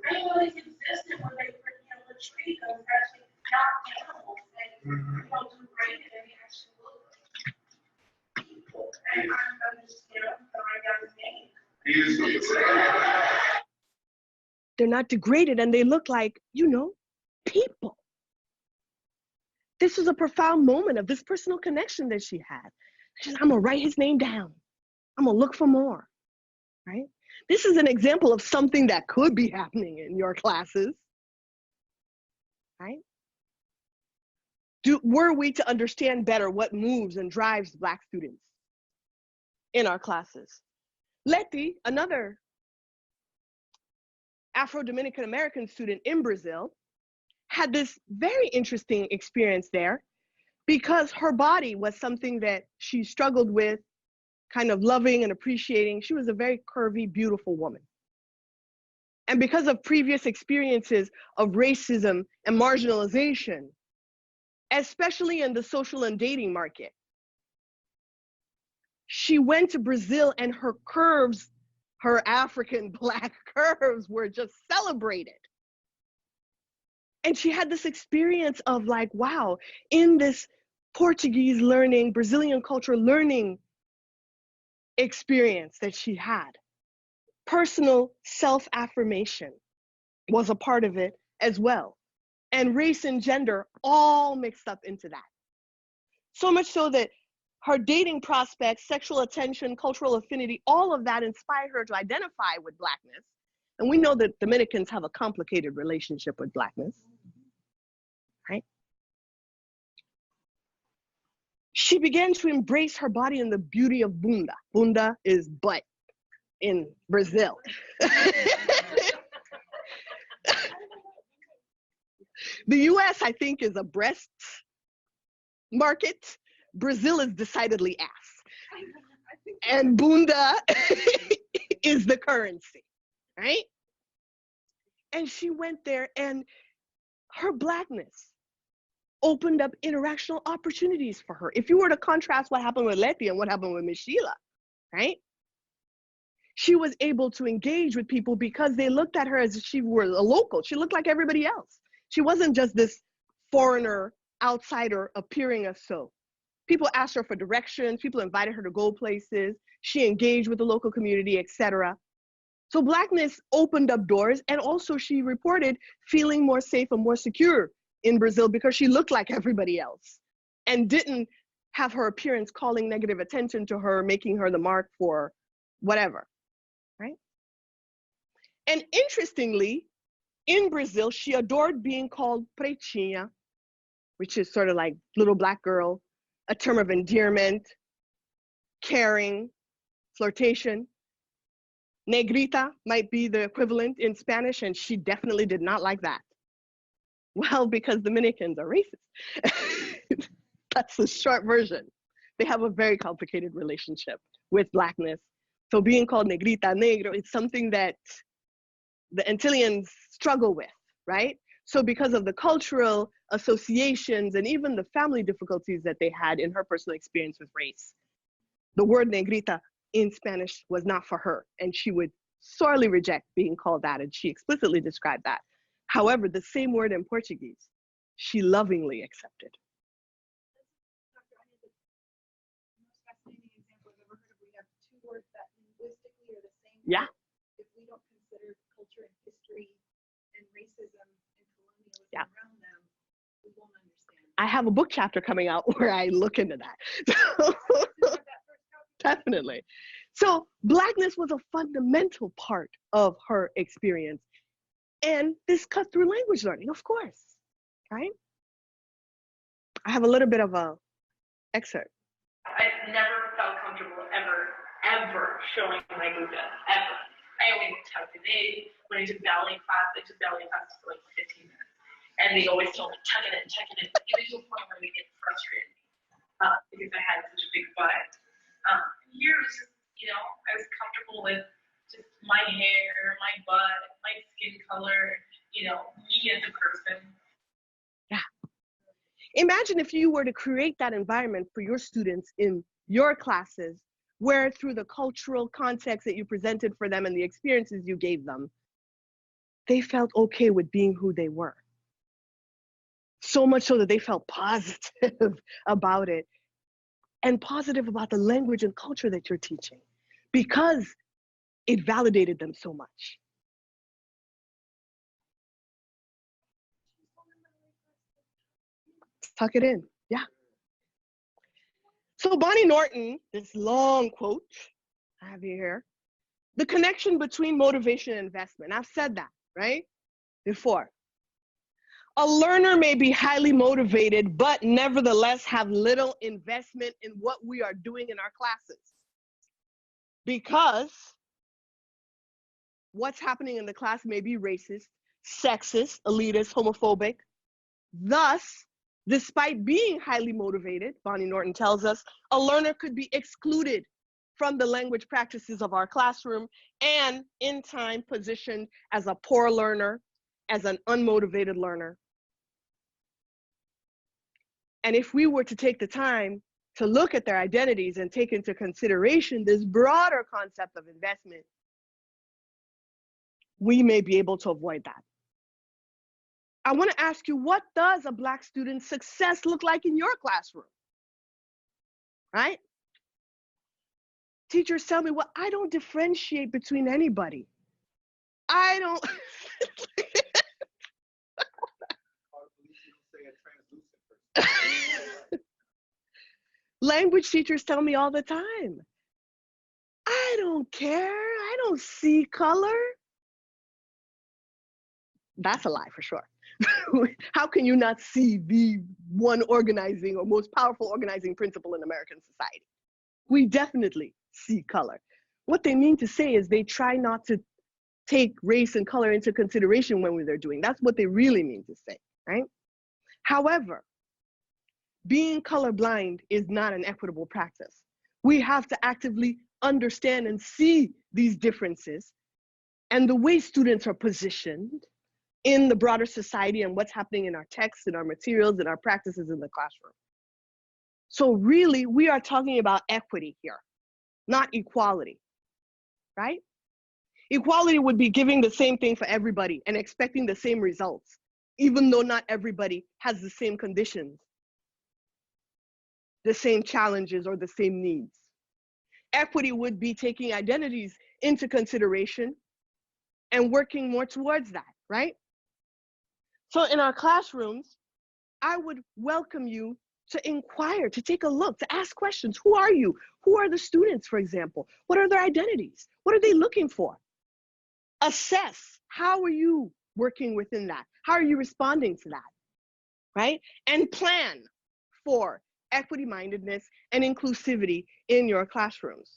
I didn't know these existed when they were, the tree that was actually not animals and degraded and they actually look like people. And I'm just, I got his name. They're not degraded and they look like, people. This was a profound moment of this personal connection that she had. She's, I'm gonna write his name down. I'm gonna look for more, right? This is an example of something that could be happening in your classes, right? Were we to understand better what moves and drives Black students in our classes? Letty, another Afro-Dominican American student in Brazil, had this very interesting experience there because her body was something that she struggled with, kind of loving and appreciating. She was a very curvy, beautiful woman. And because of previous experiences of racism and marginalization, especially in the social and dating market, she went to Brazil and her curves, her African Black curves, were just celebrated. And she had this experience of like, wow, in this Portuguese learning, Brazilian culture learning experience that she had, personal self-affirmation was a part of it as well. And race and gender all mixed up into that. So much so that her dating prospects, sexual attention, cultural affinity, all of that inspired her to identify with Blackness. And we know that Dominicans have a complicated relationship with Blackness, right? She began to embrace her body in the beauty of bunda. Bunda is butt in Brazil. The US, I think, is a breast market. Brazil is decidedly ass. And bunda is the currency, right? And she went there and her Blackness opened up interactional opportunities for her. If you were to contrast what happened with Letty and what happened with Michela, right? she was able to engage with people because they looked at her as if she were a local. She looked like everybody else. She wasn't just this foreigner, outsider appearing as so. People asked her for directions. People invited her to go places. She engaged with the local community, etc. So Blackness opened up doors, and also she reported feeling more safe and more secure in Brazil because she looked like everybody else and didn't have her appearance calling negative attention to her, making her the mark for whatever, right? And interestingly, in Brazil, she adored being called pretinha, which is sort of like little black girl, a term of endearment, caring, flirtation. Negrita might be the equivalent in Spanish, and she definitely did not like that. Well, because Dominicans are racist. That's the short version. They have a very complicated relationship with Blackness. So being called negrita, negro, it's something that the Antilleans struggle with, right? So because of the cultural associations and even the family difficulties that they had in her personal experience with race, the word negrita in Spanish was not for her, and she would sorely reject being called that, and she explicitly described that. However, the same word in Portuguese, she lovingly accepted. Dr. Anya, the most fascinating example I've ever heard of. We have two words that linguistically are the same. Yeah. If we don't consider culture and history and racism and colonialism Yeah. around them, we won't understand. I have a book chapter coming out where I look into that. Definitely. So Blackness was a fundamental part of her experience. And this cut through language learning, of course, right? I have a little bit of a excerpt. I've never felt comfortable ever showing my Buddha, ever. I always tucked it in. When I took ballet class for like 15 minutes. And they always told me, tuck it in, even to a point where they get frustrated because I had such a big butt. Here was just, I was comfortable with just my hair, my butt, my skin color, me as a person. Yeah. Imagine if you were to create that environment for your students in your classes, where through the cultural context that you presented for them and the experiences you gave them, they felt okay with being who they were. So much so that they felt positive about it, and positive about the language and culture that you're teaching, because it validated them so much. Tuck it in, yeah. So Bonnie Norton, this long quote I have here, the connection between motivation and investment. I've said that, right, before. A learner may be highly motivated, but nevertheless have little investment in what we are doing in our classes. Because what's happening in the class may be racist, sexist, elitist, homophobic. Thus, despite being highly motivated, Bonnie Norton tells us, a learner could be excluded from the language practices of our classroom and in time positioned as a poor learner, as an unmotivated learner. And if we were to take the time to look at their identities and take into consideration this broader concept of investment, we may be able to avoid that. I want to ask you, what does a Black student's success look like in your classroom? Right? Teachers tell me, well, I don't differentiate between anybody. I don't. Language teachers tell me all the time, I don't care. I don't see color. That's a lie for sure. How can you not see the one organizing or most powerful organizing principle in American society? We definitely see color. What they mean to say is they try not to take race and color into consideration when they're doing. That's what they really mean to say, right? However, being colorblind is not an equitable practice. We have to actively understand and see these differences and the way students are positioned in the broader society and what's happening in our texts, in our materials, in our practices in the classroom. So really, we are talking about equity here, not equality. right? Equality would be giving the same thing for everybody and expecting the same results, even though not everybody has the same conditions, the same challenges, or the same needs. Equity would be taking identities into consideration and working more towards that, right? So in our classrooms, I would welcome you to inquire, to take a look, to ask questions. Who are you? Who are the students, for example? What are their identities? What are they looking for? Assess, how are you working within that? How are you responding to that, right? And plan for equity-mindedness and inclusivity in your classrooms.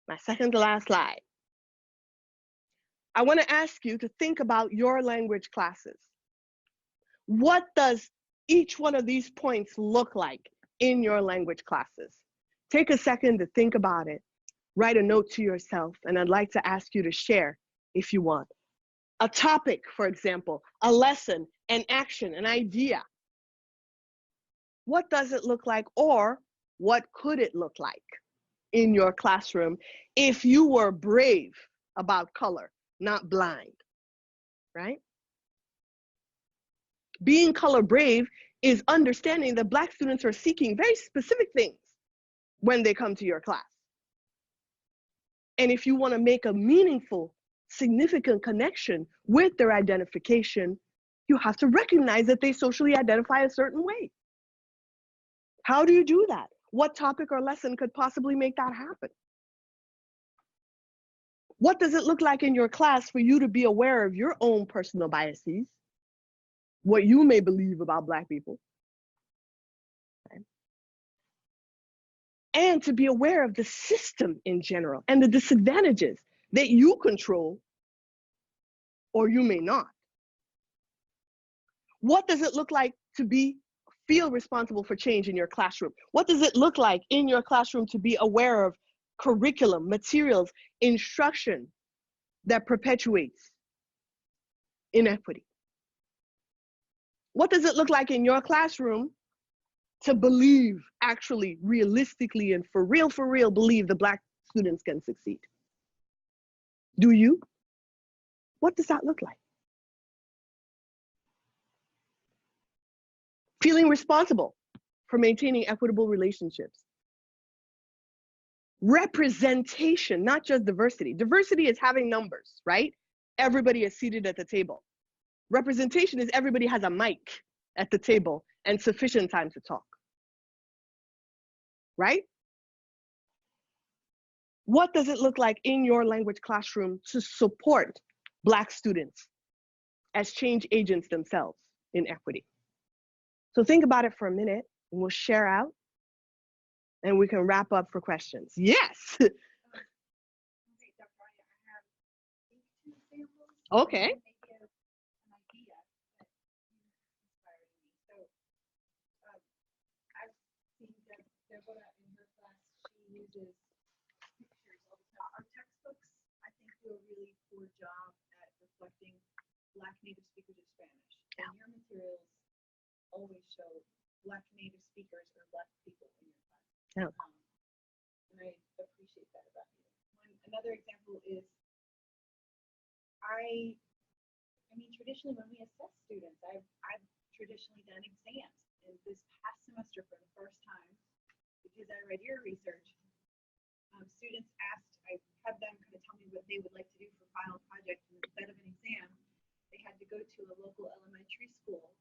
My second to last slide. I want to ask you to think about your language classes. What does each one of these points look like in your language classes? Take a second to think about it. Write a note to yourself, and I'd like to ask you to share if you want. A topic, for example, a lesson, an action, an idea. What does it look like, or what could it look like in your classroom if you were brave about color, not blind, right? Being color brave is understanding that Black students are seeking very specific things when they come to your class. And if you want to make a meaningful, significant connection with their identification, you have to recognize that they socially identify a certain way. How do you do that? What topic or lesson could possibly make that happen? What does it look like in your class for you to be aware of your own personal biases, what you may believe about Black people, okay, and to be aware of the system in general and the disadvantages that you control or you may not? What does it look like to feel responsible for change in your classroom? What does it look like in your classroom to be aware of curriculum, materials, instruction that perpetuates inequity? What does it look like in your classroom to believe, actually, realistically, and for real, believe that Black students can succeed? Do you? What does that look like? Feeling responsible for maintaining equitable relationships. Representation, not just diversity. Diversity is having numbers, right? Everybody is seated at the table. Representation is everybody has a mic at the table and sufficient time to talk, right? What does it look like in your language classroom to support Black students as change agents themselves in equity? So think about it for a minute, and we'll share out, and we can wrap up for questions. Yes. Okay. Our textbooks, I think, do a really poor job at reflecting Black native speakers of Spanish. And your materials always show Black native speakers or Black people in your class. Yeah. And I appreciate that about you. Another example is, I mean, traditionally when we assess students, I've traditionally done exams. And this past semester, for the first time, because I read your research, students asked, I had them kind of tell me what they would like to do for final project, and instead of an exam, they had to go to a local elementary school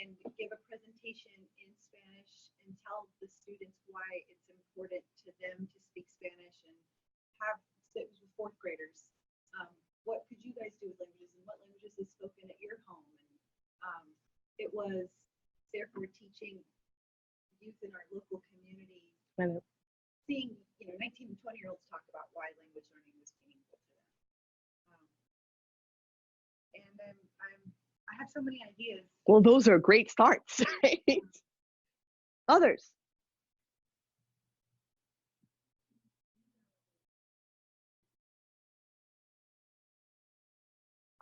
and give a presentation in Spanish and tell the students why it's important to them to speak Spanish, and it was with fourth graders. What could you guys do with languages, and what languages is spoken at your home? And it was therefore teaching youth in our local community, seeing 19 and 20-year-olds talk about why language learning was meaningful to them. And then I have so many ideas. Well, those are great starts, right? Others?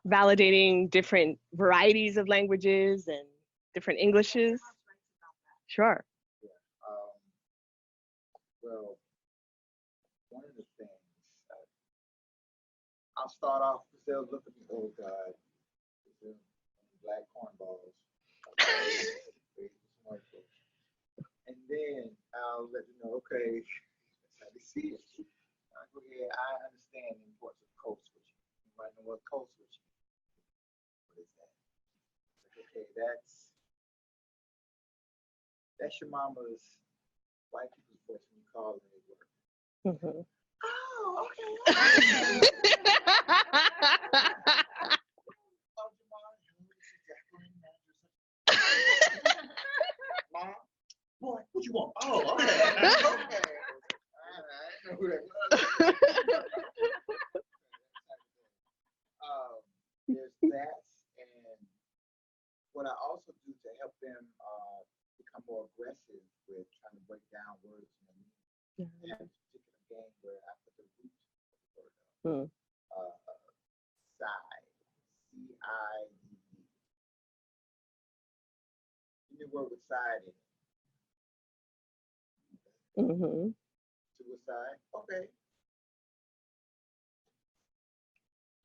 Validating different varieties of languages and different Englishes. Sure. Yeah. Well, one of the things I'll start off because they'll look at me, oh God, black cornballs. And then I'll let them know, okay, that's how they see it. I go, yeah, I understand the importance of code switching. You might know what code switching is. What is that? Like, okay, that's your mama's white people's voice when you call them at work. Mm-hmm. Oh, okay. Mom, boy, what you want? Oh, okay. Okay. I know who that was. There's that, and what I also do to help them become more aggressive with trying to break down words and meaning. I have this particular game where I put the root of the word side, C-I-D-E. Give me a word with side in it. Mm-hmm. Suicide. Okay.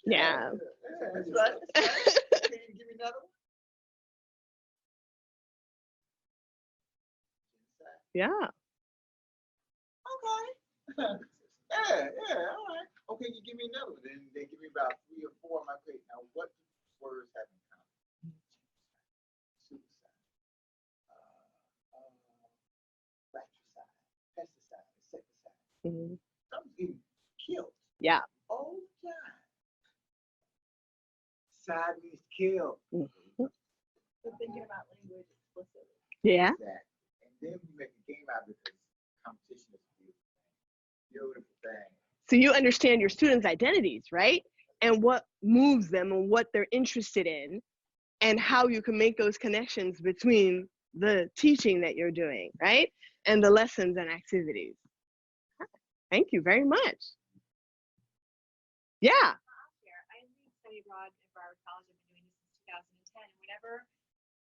Yeah. That's right. Can you give me another one? Genocide. Yeah. Okay. Yeah, all right. Okay, you give me another one. Then they give me about 3 or 4 of my grade. Now, what do these words have in common? Suicide. Fratricide. Pesticide. Insecticide. Mm-hmm. Someone's getting killed. Yeah. All the time. Side means kill. Mm-hmm. So thinking about language explicitly. Yeah. Exactly. And then we make a game out of it because competition is a beautiful thing. Beautiful thing. So you understand your students' identities, right? And what moves them and what they're interested in, and how you can make those connections between the teaching that you're doing, right? And the lessons and activities. Thank you very much. Yeah. I lead study abroad at Broward College. I've been doing this since 2010. And whenever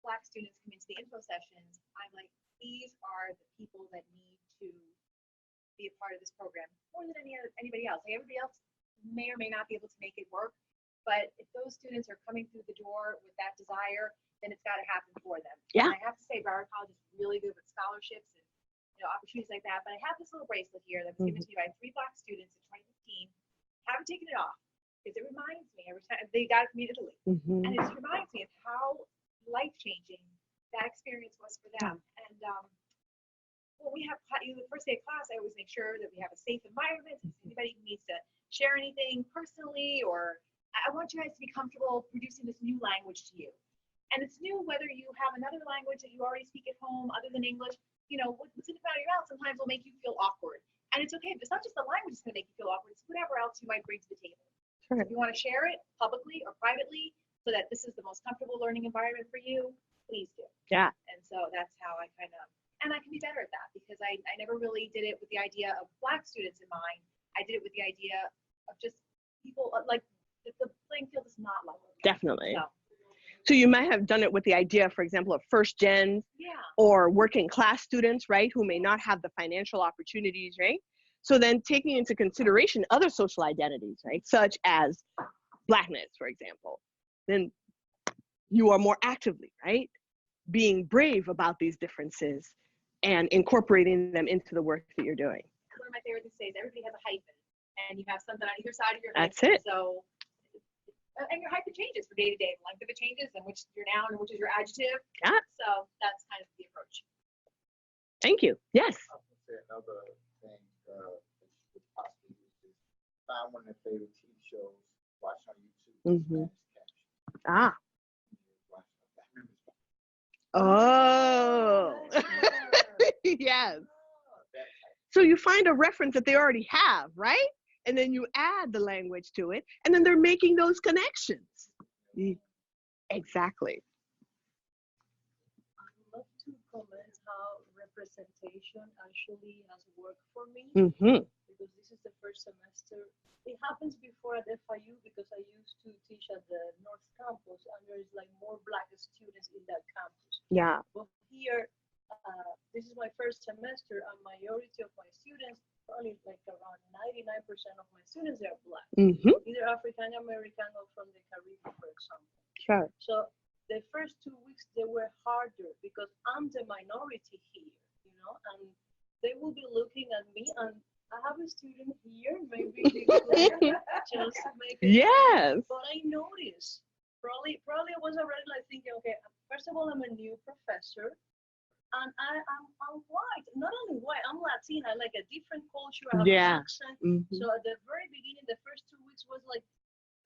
Black students come into the info sessions, I'm like, these are the people that need to be a part of this program more than anybody else. Like everybody else may or may not be able to make it work, but if those students are coming through the door with that desire, then it's got to happen for them. Yeah. And I have to say, Broward College is really good with scholarships and opportunities like that. But I have this little bracelet here that was given to me by 3 Black students in 2015. Haven't taken it off because it reminds me every time they got it from me in Italy, and it just reminds me of how life-changing that experience was for them. And when we have the first day of class, I always make sure that we have a safe environment. If anybody needs to share anything personally, or I want you guys to be comfortable producing this new language to you. And it's new whether you have another language that you already speak at home other than English. What's in the out of your mouth sometimes will make you feel awkward. And it's okay. It's not just the language that's going to make you feel awkward. It's whatever else you might bring to the table. Sure. So if you want to share it publicly or privately so that this is the most comfortable learning environment for you, please do. Yeah. And so that's how I and I can be better at that because I never really did it with the idea of Black students in mind. I did it with the idea of just people like the playing field is not level. Definitely. So you might have done it with the idea, for example, of first gen or working class students, right, who may not have the financial opportunities, right? So then taking into consideration other social identities, right, such as Blackness, for example, then you are more actively, right, being brave about these differences and incorporating them into the work that you're doing. One of my favorite things to say is everybody has a hyphen, and you have something on either side of your That's hyphen. it. So, and your hyphen changes for day to day. The length of it changes, and which is your noun and which is your adjective. Yeah. So that's kind of the approach. Thank you. Yes. I was going to say another thing that you could possibly use is find one of their favorite TV shows, watch on YouTube. Ah. Oh. Yes. So you find a reference that they already have, right? And then you add the language to it, and then they're making those connections. Exactly. I'd love to comment how representation actually has worked for me. Because this is the first semester. It happens before at FIU because I used to teach at the North Campus, and there's like more Black students in that campus. Yeah. But here, this is my first semester, and majority of my students probably like around 99% of my students are Black, Mm-hmm. either African American or from the Caribbean, for example. Sure. So the first 2 weeks they were harder because I'm the minority here, you know, and they will be looking at me, and I have a student here, maybe they could just make it. Yes. But I noticed, probably I was already like thinking, okay, first of all, I'm a new professor, and I'm white. Not only white, I'm Latina, like a different culture, I have Yeah. an accent. Mm-hmm. So at the very beginning, the first 2 weeks was like,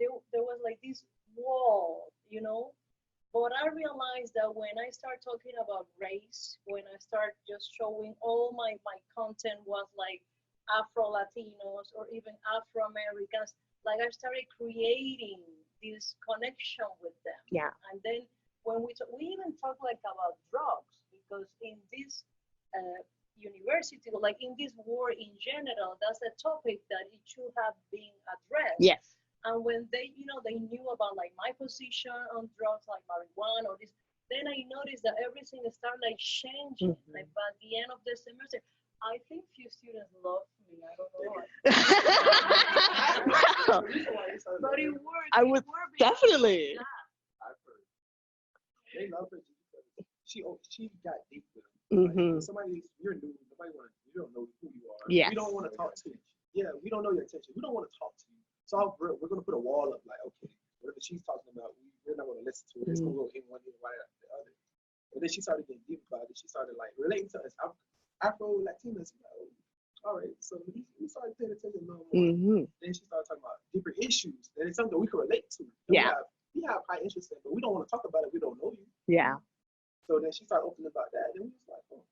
there was like this wall, you know. But I realized that when I start talking about race, when I start just showing all my content was like Afro-Latinos or even Afro-Americans, like I started creating this connection with them. Yeah. And then when we even talk like about drugs, because in this university, like in this war in general, that's a topic that it should have been addressed. Yes. And when they, you know, they knew about like my position on drugs, like marijuana or this, then I noticed that everything started like changing. Mm-hmm. Like by the end of the semester, I think few students loved me. I don't know. But it worked. I would definitely. I've heard. They love her. She got deep with them. Mm-hmm. Like, somebody, you're new. Nobody want to. You don't know who you are. Yes. We don't want to talk to you. Yeah, we don't know your intention. We don't want to talk to you. So we're going to put a wall up. Like, okay, whatever she's talking about, we're not going to listen to it. It's going to go in one ear right after the other. But then she started getting deep about it. She started like relating to us. Afro-Latinas. You know, all right. So we started paying attention a little more. Mm-hmm. Then she started talking about different issues. And it's something we can relate to. Yeah. We have high interest in, but we don't want to talk about it. We don't know you. Yeah. So then she started opening about that. And we was like, oh,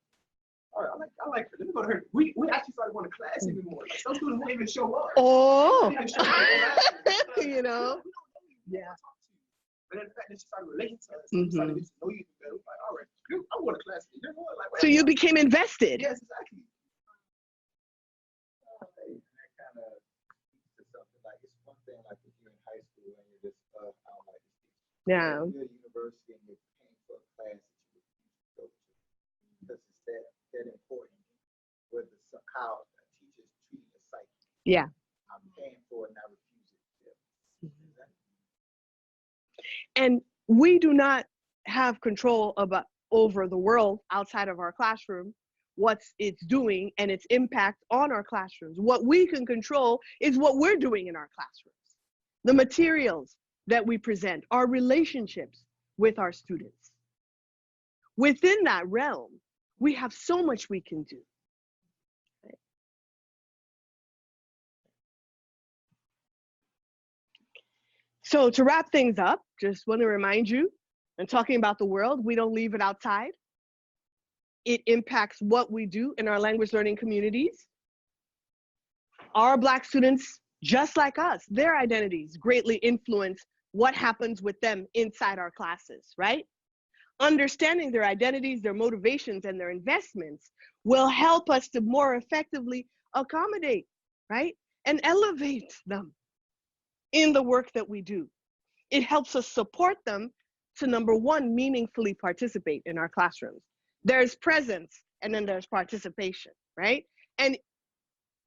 all right, I like her. Let me go to her. We actually started going to class even more. Like, some students won't even show up. Oh. They don't even show up. You know. We don't know you. Yeah. But then the fact that she started relating to us, Mm-hmm. we started getting to know you better. We're like, all right, I'm going to class. You're going like, So you became invested. yes, exactly. And that kind of speaks to something like it's one thing like if you're in high school and you're just I don't like this teacher. Yeah. If you're at university and you're paying for a class that you refuse to go to because it's that important whether how a teacher's treating a psyche. Yeah. I'm paying for it and I refuse it. Yeah. And we do not have control over the world outside of our classroom, what it's doing and its impact on our classrooms. What we can control is what we're doing in our classrooms, the materials that we present, our relationships with our students. Within that realm, we have so much we can do. So to wrap things up, just want to remind you, and talking about the world, we don't leave it outside. It impacts what we do in our language learning communities. Our Black students, just like us, their identities greatly influence what happens with them inside our classes, right? Understanding their identities, their motivations, and their investments will help us to more effectively accommodate, right? And elevate them in the work that we do. It helps us support them to, number one, meaningfully participate in our classrooms. There's presence and then there's participation, right? And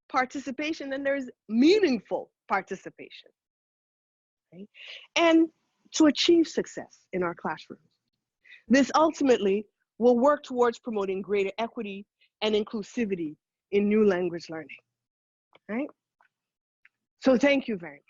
participation, then there's meaningful participation, right? And to achieve success in our classrooms. This ultimately will work towards promoting greater equity and inclusivity in new language learning, right? So thank you very much.